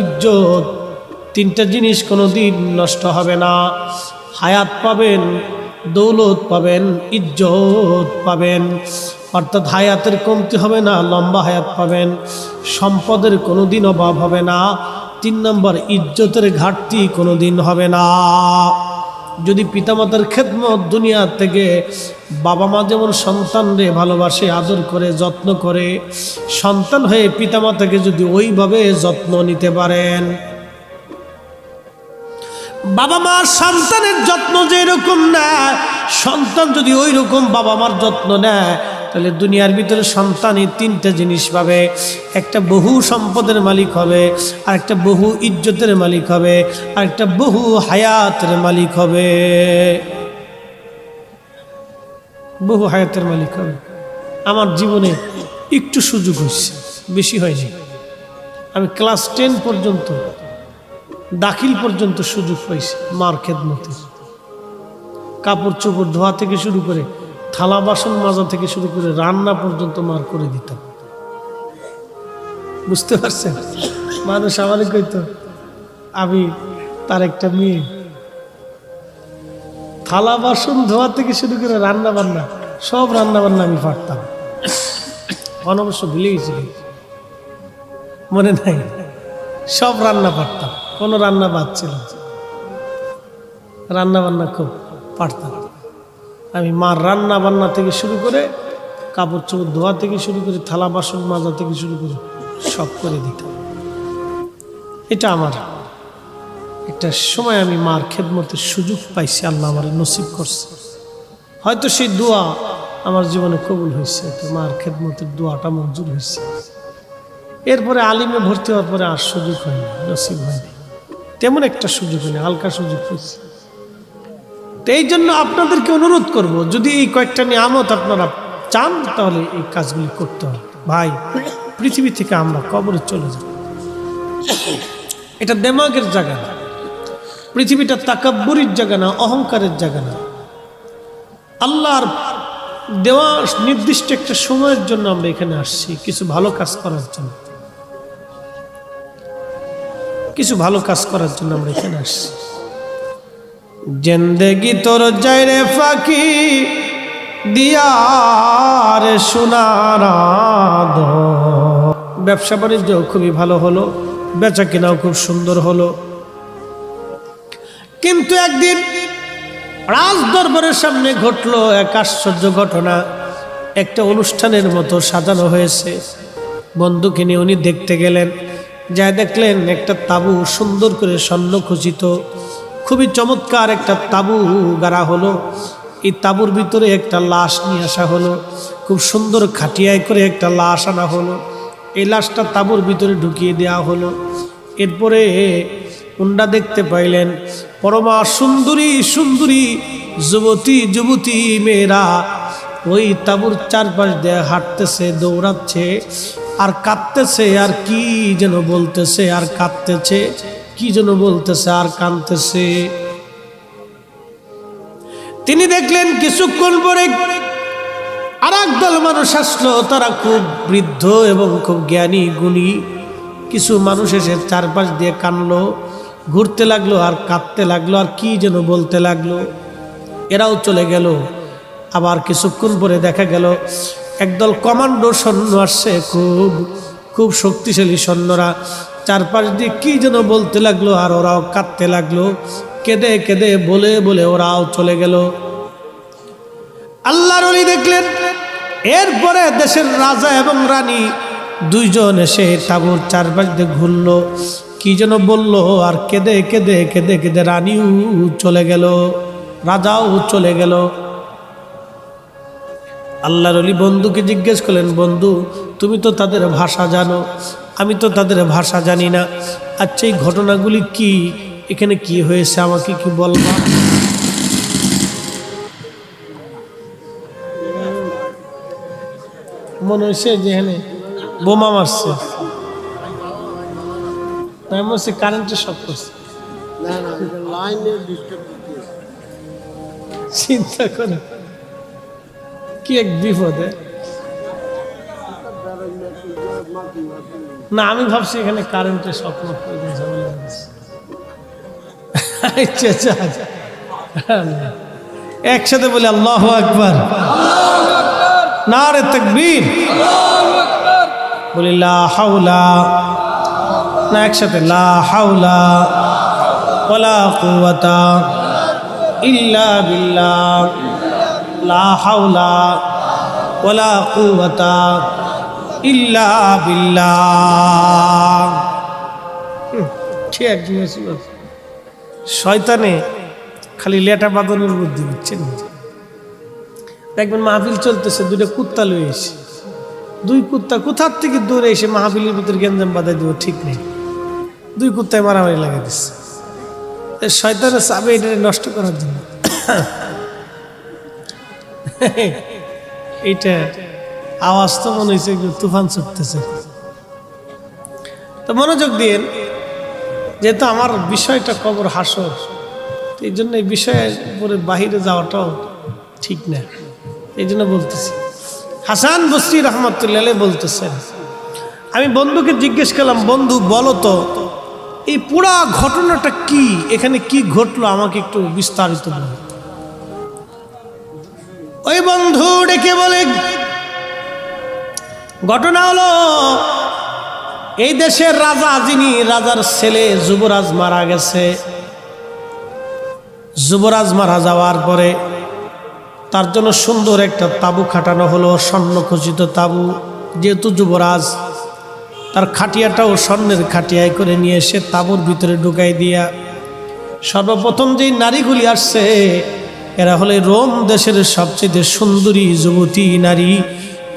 ইজ্জত। তিনটা জিনিস কোনোদিন নষ্ট হবে না। হায়াত পাবেন, দৌলত পাবেন, ইজ্জত পাবেন। অর্থাৎ হায়াতের কমতি হবে না, লম্বা হায়াত পাবেন। সম্পদের কোনোদিন অভাব হবে না। 3 নম্বর, ইজ্জতের ঘাটতি কোনোদিন হবে না। যদি পিতামাতার খেদমত দুনিয়া থেকে, বাবা মা যেমন সন্তানরে ভালোবাসে, আদর করে, যত্ন করে, সন্তান হয়ে পিতামাতাকে যদি ওইভাবে যত্ন নিতে পারেন, বাবা মার সন্তানের যত্ন যেরকম নেয়, সন্তান যদি ওই রকম বাবা মার যত্ন নেয়, তাহলে দুনিয়ার ভিতরে সন্তানই তিনটা জিনিস পাবে। একটা বহু সম্পদের মালিক হবে, আর একটা বহু ইজ্জতের মালিক হবে, আর একটা বহু হায়াতের মালিক হবে। বহু হায়াতের মালিক হবে। আমার জীবনে একটু সুযোগ হয়েছে, বেশি হয়নি। আমি ক্লাস 10 পর্যন্ত, দাখিল পর্যন্ত সুযোগ পাইছি মার খেদমতে। কাপড় চোপড় ধোয়া থেকে শুরু করে, থালা বাসন মাজা থেকে শুরু করে, রান্না পর্যন্ত মার করে দিতাম। বুঝতে পারছেন? মানুষ আমাকে কইতো আমি তার একটা মেয়ে। থালা বাসন ধোয়া থেকে শুরু করে রান্না বান্না, সব রান্না বান্না আমি পারতাম। অনবশ্য ভুলে গেছি, মনে নাই, সব রান্না পারতাম, কোনো রান্না বাদ ছিল না। রান্না বান্না খুব পারতাম আমি। মার রান্না বান্না থেকে শুরু করে, কাপড় চোপড় ধোয়া থেকে শুরু করে, থালা বাসন মাজা থেকে শুরু করে সব করে দিতাম। এটা আমার একটা সময় আমি মার খেদমতের সুযোগ পাইছি, আল্লাহ আমার নসিব করছে। হয়তো সেই দোয়া আমার জীবনে কবুল হয়েছে, তো মার খেদমতের দোয়াটা মঞ্জুর হয়েছে। এরপরে আলিমে ভর্তি হওয়ার পরে আর সুযোগ হয়নি, নসিব হয়নি, তেমন একটা সুযোগ হয়নি, হালকা সুযোগ হয়েছে। তো এই জন্য আপনাদেরকে অনুরোধ করব, যদি এই কয়েকটা নিয়ামত আপনারা চান, তাহলে এই কাজগুলি করতে হবে। ভাই, পৃথিবী থেকে আমরা কবরে চলে যাব, এটা দেমাগের জায়গা না। পৃথিবীটা তাকাব্বুরির জায়গা না, অহংকারের জায়গা না। আল্লাহর দেওয়া নির্দিষ্ট একটা সময়ের জন্য আমরা এখানে আসছি, কিছু ভালো কাজ করার জন্য। কিছু ভালো কাজ করার জন্য আমরা এখানে আসছি। জিন্দেগি তোর যায় রে ফাঁকি দিয়ার সোনার। ব্যবসা বাণিজ্য খুবই ভালো হলো, বেচা কেনাও খুব সুন্দর হলো। কিন্তু একদিন রাজ দরবারের সামনে ঘটলো এক আশ্চর্য ঘটনা। একটা অনুষ্ঠানের মতো সাজানো হয়েছে, বন্ধুকে নিয়ে উনি দেখতে গেলেন। যা দেখলেন একটা তাবু সুন্দর করে স্বর্ণ খচিত, খুবই চমৎকার একটা তাবু গাড়া হলো। এই তাবুর ভিতরে একটা লাশ নিয়ে আসা হলো, খুব সুন্দর খাটিয়ায় করে একটা লাশ আনা হলো। এই লাশটা তাবুর ভিতরে ঢুকিয়ে দেওয়া হলো। এরপরে উন্ডা দেখতে পাইলেন পরমা সুন্দরী সুন্দরী যুবতী যুবতী মেয়েরা ওই তাবুর চারপাশ দিয়ে হাঁটতেছে, দৌড়াচ্ছে আর কাঁদতেছে, আর কি যেন বলতেছে আর কাঁদতেছে, কি যেন বলতেছে আর কাঁদতেছে। তিনি দেখলেন কিছুক্ষণ পরে আর একদল মানুষ আসলো। তারা খুব বৃদ্ধ এবং খুব জ্ঞানী গুণী কিছু মানুষ এসে চারপাশ দিয়ে কানলো, ঘুরতে লাগলো আর কাঁদতে লাগলো আর কি যেন বলতে লাগলো। এরাও চলে গেল। আবার কিছুক্ষণ পরে দেখা গেল একদল কমান্ডো সৈন্য আসছে, খুব খুব শক্তিশালী সৈন্যরা চারপাশ দিয়ে কি যেন বলতে লাগলো আর ওরাও কাঁদতে লাগলো। কেঁদে কেঁদে বলে বলে ওরাও চলে গেল। আল্লাহর ওলি দেখলেন এরপরে দেশের রাজা এবং রানী দুইজন এসে তাঁবুর চারপাশ দিয়ে ঘুরলো, কি যেন বললো আর কেঁদে কেঁদে কেঁদে কেঁদে রানীও চলে গেল, রাজাও চলে গেল। আল্লাহর ওলি বন্ধুকে জিজ্ঞেস করলেন, বন্ধু তুমি তো তাদের ভাষা জানো, আমি তো তাদের ভাষা জানি না। আচ্ছা এই ঘটনাগুলি কি, এখানে কি হয়েছে আমাকে কি বলবা? মনে হয়েছে যে এখানে বোমা মারছে, কারেন্টের শক করছে। চিন্তা করে কি এক বিপদে। না আমি ভাবছি এখানে কারেন্টের শক একসাথে বলে আল্লাহু আকবার, নারে তাকবীর, বলি লা হাওলা, না একসাথে লা হাওলা ওয়ালা কুওয়াতা ইল্লা বিল্লাহ, লা হাওলা ওয়ালা কুওয়াতা ইল্লা বিল্লাহ। ঠিক ছিল, শয়তানে খালি লেটা বাঁধনের বুদ্ধি বুঝছেন। দেখবেন মাহফিল চলতেছে, দুটো কুত্তা লয়ে এসে, দুই কুত্তা কোথার থেকে দৌড়ে এসে মাহফিলের ভিতরে গেঞ্জাম বাঁধাই দেবো ঠিক নেই, দুই কুত্তায় মারামারি লাগিয়ে দিচ্ছে। শয়তানের চাবে এটা নষ্ট করার জন্য। এইটা আওয়াজ তো মনে হয়েছে তুফান ছুটতেছে। তো মনোযোগ দিন, যেহেতু আমার বিষয়টা কবর হাসর, এই জন্য এই বিষয়ের উপরে বাহিরে যাওয়াটাও ঠিক না, এই জন্য বলতেছি। হাসান বসরি রহমতুল্লাহ বলতেছেন, আমি বন্ধুকে জিজ্ঞেস করলাম, বন্ধু বলো তো এই পুরা ঘটনাটা কি, এখানে কি ঘটলো আমাকে একটু বিস্তারিত বলো। ওই বন্ধু ডেকে বলে, ঘটনা হলো এই দেশের রাজা, যিনি রাজার ছেলে যুবরাজ মারা গেছে। যুবরাজ মারা যাওয়ার পরে তার জন্য সুন্দর একটা তাবু খাটানো হলো, স্বর্ণখচিত তাবু। যেহেতু যুবরাজ, তার খাটিয়াটাও স্বর্ণের খাটিয়ায় করে নিয়ে এসে তাবুর ভিতরে ঢুকাই দিয়া সর্বপ্রথম যেই নারীগুলি আসছে এরা হলে রোম দেশের সবচেয়ে সুন্দরী যুবতী নারী।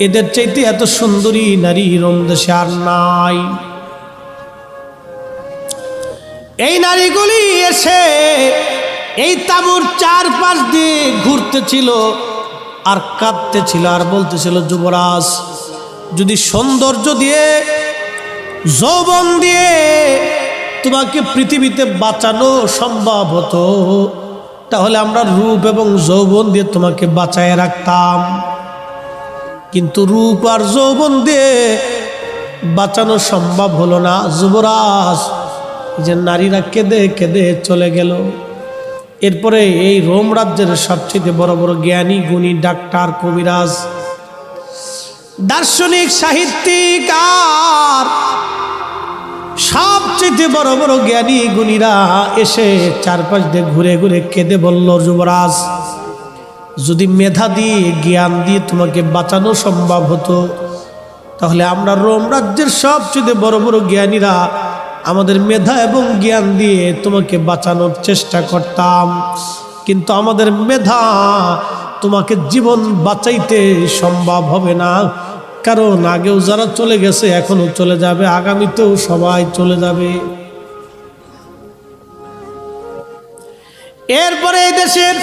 এদের চাইতে এত সুন্দরী নারী রোম দেশে আর নাই। এই নারীগুলি এসে এই তাঁবুর চারপাশ দিয়ে ঘুরতেছিল আর কাঁদতেছিল আর বলতেছিল, যুবরাজ যদি সৌন্দর্য দিয়ে যৌবন দিয়ে তোমাকে পৃথিবীতে বাঁচানো সম্ভব হতো তাহলে আমরা রূপ এবং যৌবন দিয়ে তোমাকে বাঁচায় রাখতাম, কিন্তু রূপ আর যৌবন দিয়ে বাঁচানো সম্ভব হলো না। যুবরাজ, যে নারীরা কেঁদে কেঁদে চলে গেল। এরপরে এই রোম রাজ্যের সবচেয়ে বড় বড় জ্ঞানী গুণী ডাক্তার, কবিরাজ, দার্শনিক, সাহিত্যিক আর সবচেয়ে বড় বড় জ্ঞানী গুণীরা এসে চারপাশ দিয়ে ঘুরে ঘুরে কেঁদে বলল, যুবরাজ, যদি মেধা দিয়ে জ্ঞান দিয়ে তোমাকে বাঁচানো সম্ভব হতো তাহলে আমরা রোম রাজ্যের সবচেয়ে বড় বড় জ্ঞানীরা আমাদের মেধা এবং জ্ঞান দিয়ে তোমাকে বাঁচানোর চেষ্টা করতাম, কিন্তু আমাদের মেধা তোমাকে জীবন বাঁচাইতে সম্ভব হবে না, কারণ আগেও যারা চলে গেছে এখনো চলে যাবে, আগামীতেও সবাই চলে যাবে। এরপরে এই দেশের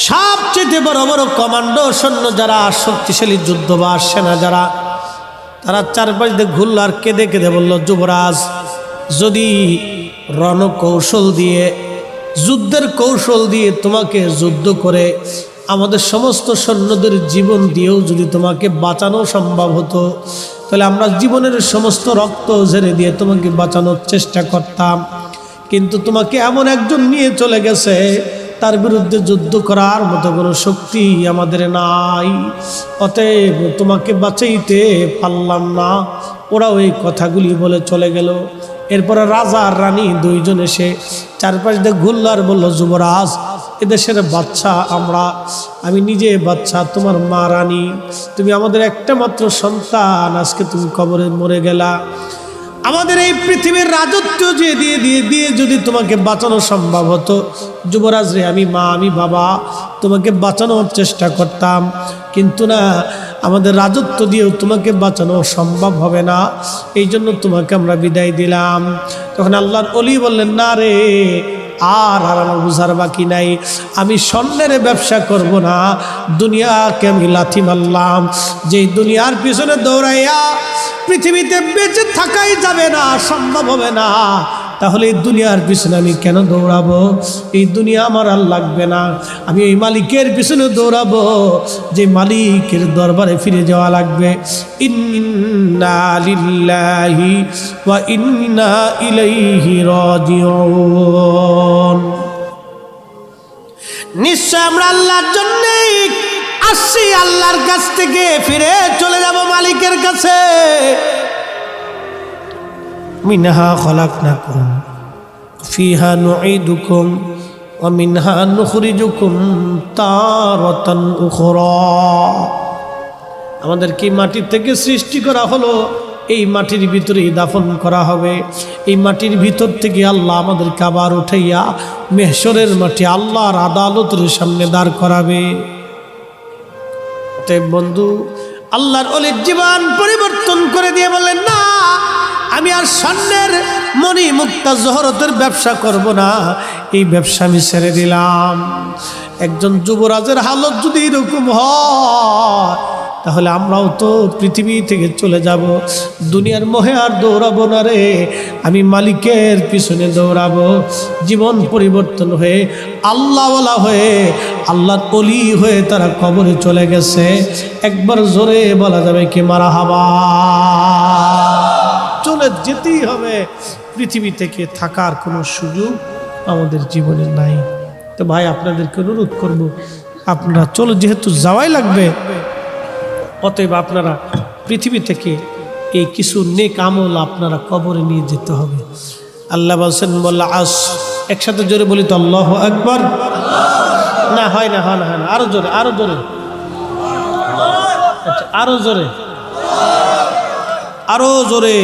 সবচেয়ে বড় বড় কমান্ডো সৈন্য যারা, শক্তিশালী যুদ্ধবাজ সেনা যারা, তারা চারপাশ দিয়ে ঘুরল আর কেঁদে কেঁদে বলল, যুবরাজ, যদি রণকৌশল দিয়ে, যুদ্ধের কৌশল দিয়ে তোমাকে যুদ্ধ করে আমাদের সমস্ত সৈন্যদের জীবন দিয়েও যদি তোমাকে বাঁচানো সম্ভব হতো তাহলে আমরা জীবনের সমস্ত রক্ত ঝেড়ে দিয়ে তোমাকে বাঁচানোর চেষ্টা করতাম, কিন্তু তোমাকে এমন একজন নিয়ে চলে গেছে তার বিরুদ্ধে যুদ্ধ করার মতো কোনো শক্তি আমাদের নাই, অতএব তোমাকে বাঁচাইতে পারলাম না। ওরা ওই কথাগুলি বলে চলে গেল। এরপরে রাজা আর রানী দুইজন এসে চারপাশ দিয়ে ঘুরল আর বলল, যুবরাজ, এদেশের বাচ্চা আমরা, আমি নিজে বাচ্চা, তোমার মা রানী, তুমি আমাদের একটা মাত্র সন্তান, আজকে তুমি কবরে মরে গেলা, আমাদের এই পৃথিবীর রাজত্ব যে দিয়ে দিয়ে দিয়ে যদি তোমাকে বাঁচানো সম্ভব হতো, যুবরাজ রে, আমি মা, আমি বাবা, তোমাকে বাঁচানোর চেষ্টা করতাম, কিন্তু না, আমাদের রাজত্ব দিয়েও তোমাকে বাঁচানো সম্ভব হবে না, এই জন্য তোমাকে আমরা বিদায় দিলাম। তখন আল্লাহর ওলি বললেন, না রে, আর আমার বুঝার বাকি নাই, আমি স্বর্ণের ব্যবসা করব না, দুনিয়াকে আমি লাথি মারলাম, যে দুনিয়ার পিছনে দৌড়াইয়া পৃথিবীতে বেঁচে থাকাই যাবে না, সম্ভব হবে না, তাহলে এই দুনিয়ার পিছনে আমি কেন দৌড়াবো? এই দুনিয়া আমার আর লাগবে না, আমি এই মালিকের পিছনে দৌড়াবো, যে মালিকের দরবারে ফিরে যাওয়া লাগবে। ইন্না লিল্লাহি ওয়া ইন্না ইলাইহি রাজিউন। নিশ্চয় আমরা আল্লাহর জন্যই আসছি, আল্লাহর কাছ থেকে ফিরে চলে যাব মালিকের কাছে। মিনহা খলাকনাকুম ফিহা নুঈদুকুম ওয়া মিনহা নুখরিজুকুম তারাতান উখরা। আমাদেরকে মাটি থেকে সৃষ্টি করা হলো, এই মাটির ভিতরেই দাফন করা হবে, এই মাটির ভিতর থেকে আল্লাহ আমাদেরকে আবার উঠাইয়া মেহশরের মাটি আল্লাহর আদালতের সামনে দাঁড় করাবে। বন্ধু, আল্লাহর ওলির জীবন পরিবর্তন করে দিয়ে বললেন, না, আমি আর স্বর্ণের মণি মুক্তা জহরতের ব্যবসা করব না, এই ব্যবসা আমি ছেড়ে দিলাম। একজন যুবরাজের হালত যদি এরকম হয় তাহলে আমরাও তো পৃথিবী থেকে চলে যাব, দুনিয়ার মোহে আর দৌড়াবো না রে, আমি মালিকের পিছনে দৌড়াবো। জীবন পরিবর্তন হয়ে আল্লাহওয়ালা হয়ে, আল্লাহর ওলি হয়ে তারা কবরে চলে গেছে। একবার জোরে বলা যাবে কি মারহাবা। চলে যেতেই হবে, পৃথিবী থেকে থাকার কোনো সুযোগ আমাদের জীবনে নাই। তো ভাই, আপনাদেরকে অনুরোধ করব, আপনারা চলো, যেহেতু যাওয়াই লাগবে, অতএব আপনারা পৃথিবী থেকে এই কিছু নেক আমল আপনারা কবরে নিয়ে যেতে হবে। আল্লাহ বলছেন, বললা আস, একসাথে জোরে বলি তো, আল্লাহু আকবার। না, হয় না, হয় না, হয় না, আরো জোরে, আরো জোরে, আচ্ছা, আরো জোরে, আরো জোরে,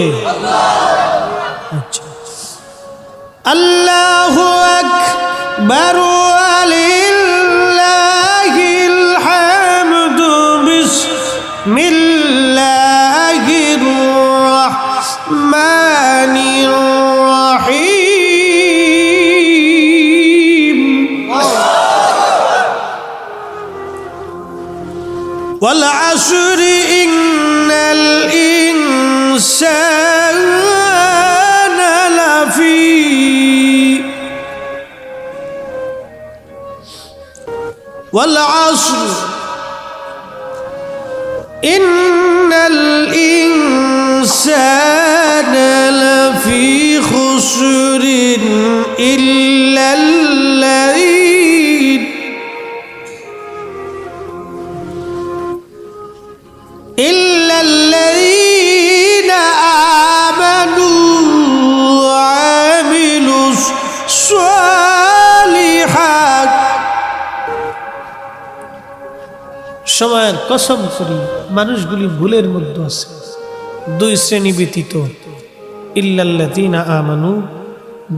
আচ্ছা। আল্লাহু আকবার ওয়ালিল্লাহিল হামদু বিসমিল্লাহির রাহমানির রাহিম। ওয়াল আসরি ইন্নাল ইনসানা লাফি ওয়াল আসর ইন্নাল ইনসানা লাফি খুসরিন ইল্লাল্লাযীনা আমানু কসম করি মানুষগুলি ভুলের মধ্যে আছে। দুই শ্রেণী ব্যতীত, ইল্লাল্লাযীনা আমানু,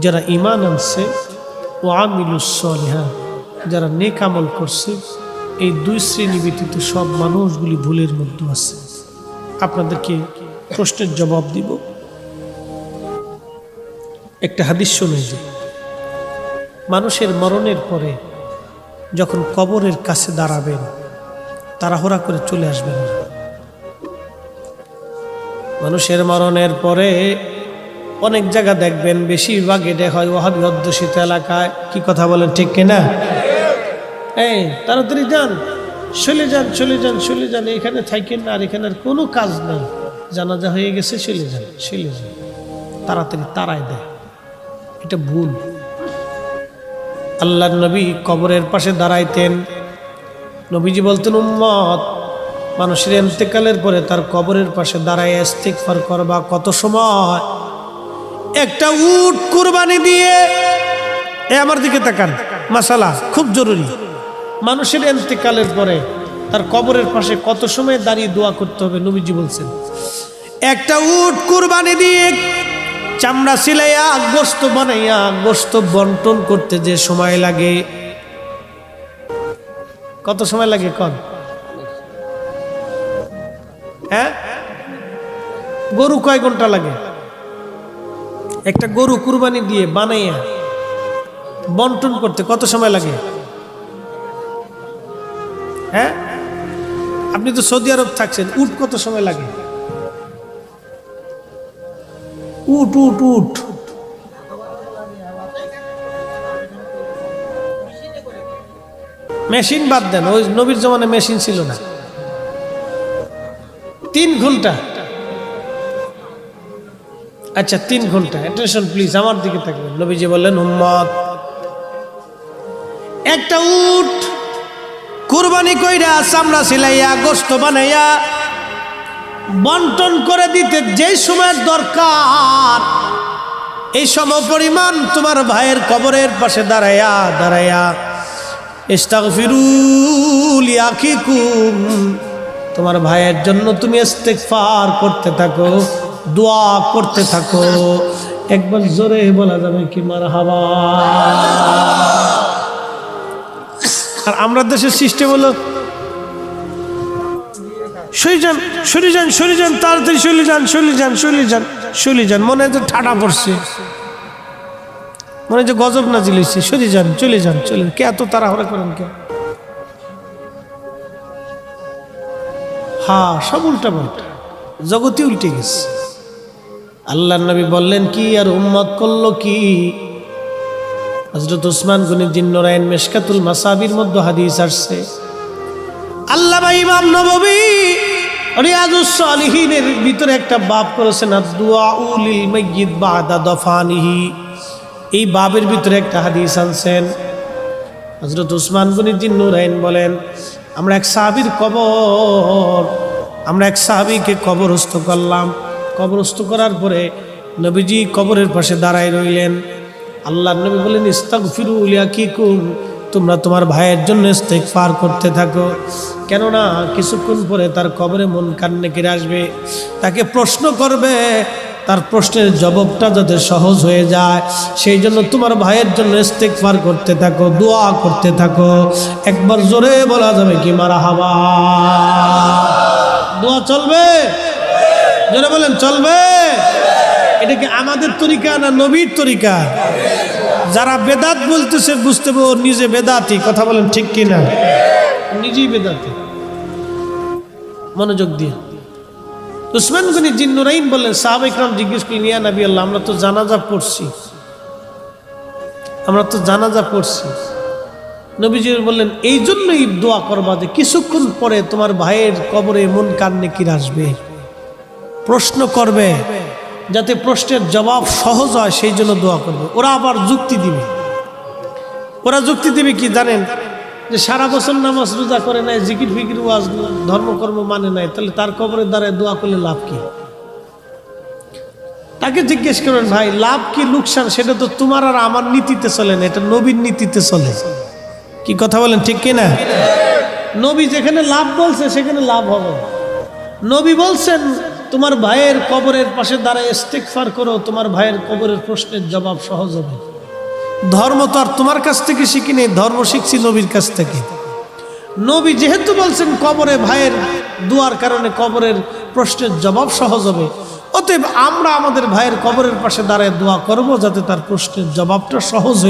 যারা ঈমান আনছে, ও আমিলুস সলিহাত, যারা নেক আমল করছে, এই দুই শ্রেণী ব্যতীত সব মানুষগুলি ভুলের মধ্যে আছে। আপনাদেরকে প্রশ্নের জবাব দিব। একটা হাদিস শুনে যে মানুষের মরণের পরে যখন কবরের কাছে দাঁড়াবেন, তাড়াহুড়া করে চলে আসবেন না। মানুষের মরণের পরে অনেক জায়গা দেখবেন, বেশিরভাগ এটা হয় ওয়াহাবি অধ্যুষিত এলাকায়। কি কথা বলেন, ঠিক কিনা? এই তাড়াতাড়ি যান, চলে যান, চলে যান, চলে যান, এখানে থাকেন না, আর এখানে আর কোনো কাজ নেই, জানাজা হয়ে গেছে, চলে যান, চলে যান, তাড়াতাড়ি তাড়ায় দেয়। এটা ভুল। আল্লাহর নবী কবরের পাশে দাঁড়াইতেন। নবীজি বলতেন, উম্মত, মানুষের ইন্তেকালের পরে তার কবরের পাশে দাঁড়ায় ইস্তিগফার করবা। কত সময়? একটা উট কুরবানি দিয়ে, আমার দিকে তাকান, মাসালা খুব জরুরি। মানুষের ইন্তেকালের পরে তার কবরের পাশে কত সময় দাঁড়িয়ে দোয়া করতে হবে? নবীজি বলছেন, একটা উট কুরবানি দিয়ে চামড়া সিলাইয়া গোশত বানাইয়া গোশত বন্টন করতে যে সময় লাগে, কত সময় লাগে? কন? হ্যাঁ, গরু কয় ঘন্টা লাগে? একটা গরু কুরবানি দিয়ে বানাইয়া বন্টন করতে কত সময় লাগে? হ্যাঁ, আপনি তো সৌদি আরব থাকছেন, উট কত সময় লাগে? উট উট উট মেশিন বাদ দেন, ওই নবীর জমানায় মেশিন ছিল না। 3 ঘন্টা। আচ্ছা, 3 ঘন্টা। অ্যাটেনশন প্লিজ, আমার দিকে থাকবেন। নবীজি বললেন, উম্মত, একটা উট কুরবানি কইরা চামড়া সিলাইয়া গোশত বানাইয়া বন্টন করে দিতে যে সময়ের দরকার, এই সমপরিমাণ তোমার ভাইয়ের কবরের পাশে দাঁড়াইয়া দাঁড়াইয়া ইস্তাগফিরু লিআখিকুম, তোমার ভাইয়ের জন্য তুমি ইস্তিগফার করতে থাকো, দোয়া করতে থাকো। একবার জোরে বলা যাবে কি মারহাবা? আর আমরা দেশের সিস্টেম হলো, সরে যান, সরে যান, সরে যান, তাড়াতাড়ি চলে যান, চলে যান, চলে যান, চলে যান। মনে হয় যে ঠাডা পড়ছে, মনে হয় যে গজব নাজিল হয়েছে। সরে যান, চলে যান, চলে যান। কে এত তাড়াহুড়া করেন কে? হ্যাঁ, সব উল্টা পাল্টা, জগতে উল্টে গেছে। আল্লাহর নবী বললেন কি, আর উম্মত করলো কি? হযরত উসমান গনি জিন্নুরাইন মিশকাতুল মাসাবির মধ্যে হাদিস আসছে, আল্লামা ইমাম নববী রিয়াজুস সালিহিনের ভিতরে একটা বাব করেছেন, আদ-দুআউ লিল মাইয়িত বাদা দফানিহি। এই বাবের ভিতরে একটা হাদিস আনছেন। হযরত উসমান গনি জিন্নুরাইন বলেন, আমরা এক সাহাবীকে কবরস্থ করলাম। কবরস্থ করার পরে নবীজি কবরের পাশে দাঁড়ায় রইলেন। আল্লাহর নবী বলেন, ইস্তাগফিরু লিআখিকুম, তোমরা তোমার ভাইয়ের জন্য ইস্তিগফার করতে থাকো, কেননা কিছুক্ষণ পরে তার কবরে মুনকার নাকির আসবে, তাকে প্রশ্ন করবে, তার প্রশ্নের জবাবটা যাতে সহজ হয়ে যায় সেই জন্য তোমার ভাইয়ের জন্য ইস্তিগফার করতে থাকো, দোয়া করতে থাকো। একবার জোরে বলা যাবে কি মারহাবা? দোয়া চলবে? জোরে বলেন, চলবে? এটা কি আমাদের তরিকা না নবীর তরিকা? যারা বেদাত বলতেছে বুঝতে হবে ও নিজে বেদাতি। কথা বলেন ঠিক কিনা? নিজেই বেদাতি। মনোযোগ দিয়ে। উসমান গনি জিন্নুরাইন বললেন, সাহাবা ইকরাম জিজ্ঞেস করলেন, ইয়া নবী আল্লাহ, আমরা তো জানাজা পড়ছি। নবীজি বললেন, এই জন্যই দোয়া করবা যে কিছুক্ষণ পরে তোমার ভাইয়ের কবরে মুনকার নাকির আসবে, প্রশ্ন করবে, যাতে প্রশ্নের জবাব সহজ হয় সেই জন্য দোয়া করবে। ওরা আবার যুক্তি দিবে কি জানেন? যে সারা বছর নামাজ রোজা করে নাই, জিকির ফিকির ওয়াজ ধর্মকর্ম মানে নাই, তাহলে তার কবরের দ্বারায় দোয়া করলে লাভ কি? তাকে জিজ্ঞেস করেন, ভাই লাভ কি লোকসান সেটা তো তোমার আর আমার নীতিতে চলে না, এটা নবীর নীতিতে চলে। কি কথা বলেন ঠিক কিনা? নবী যেখানে লাভ বলছে সেখানে লাভ হবে। নবী বলছেন তোমার ভাইয়ের কবরের পাশে দাঁড়ায় ইস্তিগফার করো, তোমার ভাইয়ের কবরের প্রশ্নের জবাব সহজ হবে। ধর্ম তো আর তোমার কাছ থেকে শিখি নেই, ধর্ম শিখছি নবীর কাছ থেকে। নবী যেহেতু বলছেন কবরে ভাইয়ের দুয়ার কারণে কবরের প্রশ্নের জবাব সহজ হবে, অতএব আমরা আমাদের ভাইয়ের কবরের পাশে দাঁড়ায় দোয়া করব যাতে তার প্রশ্নের জবাবটা সহজ হয়।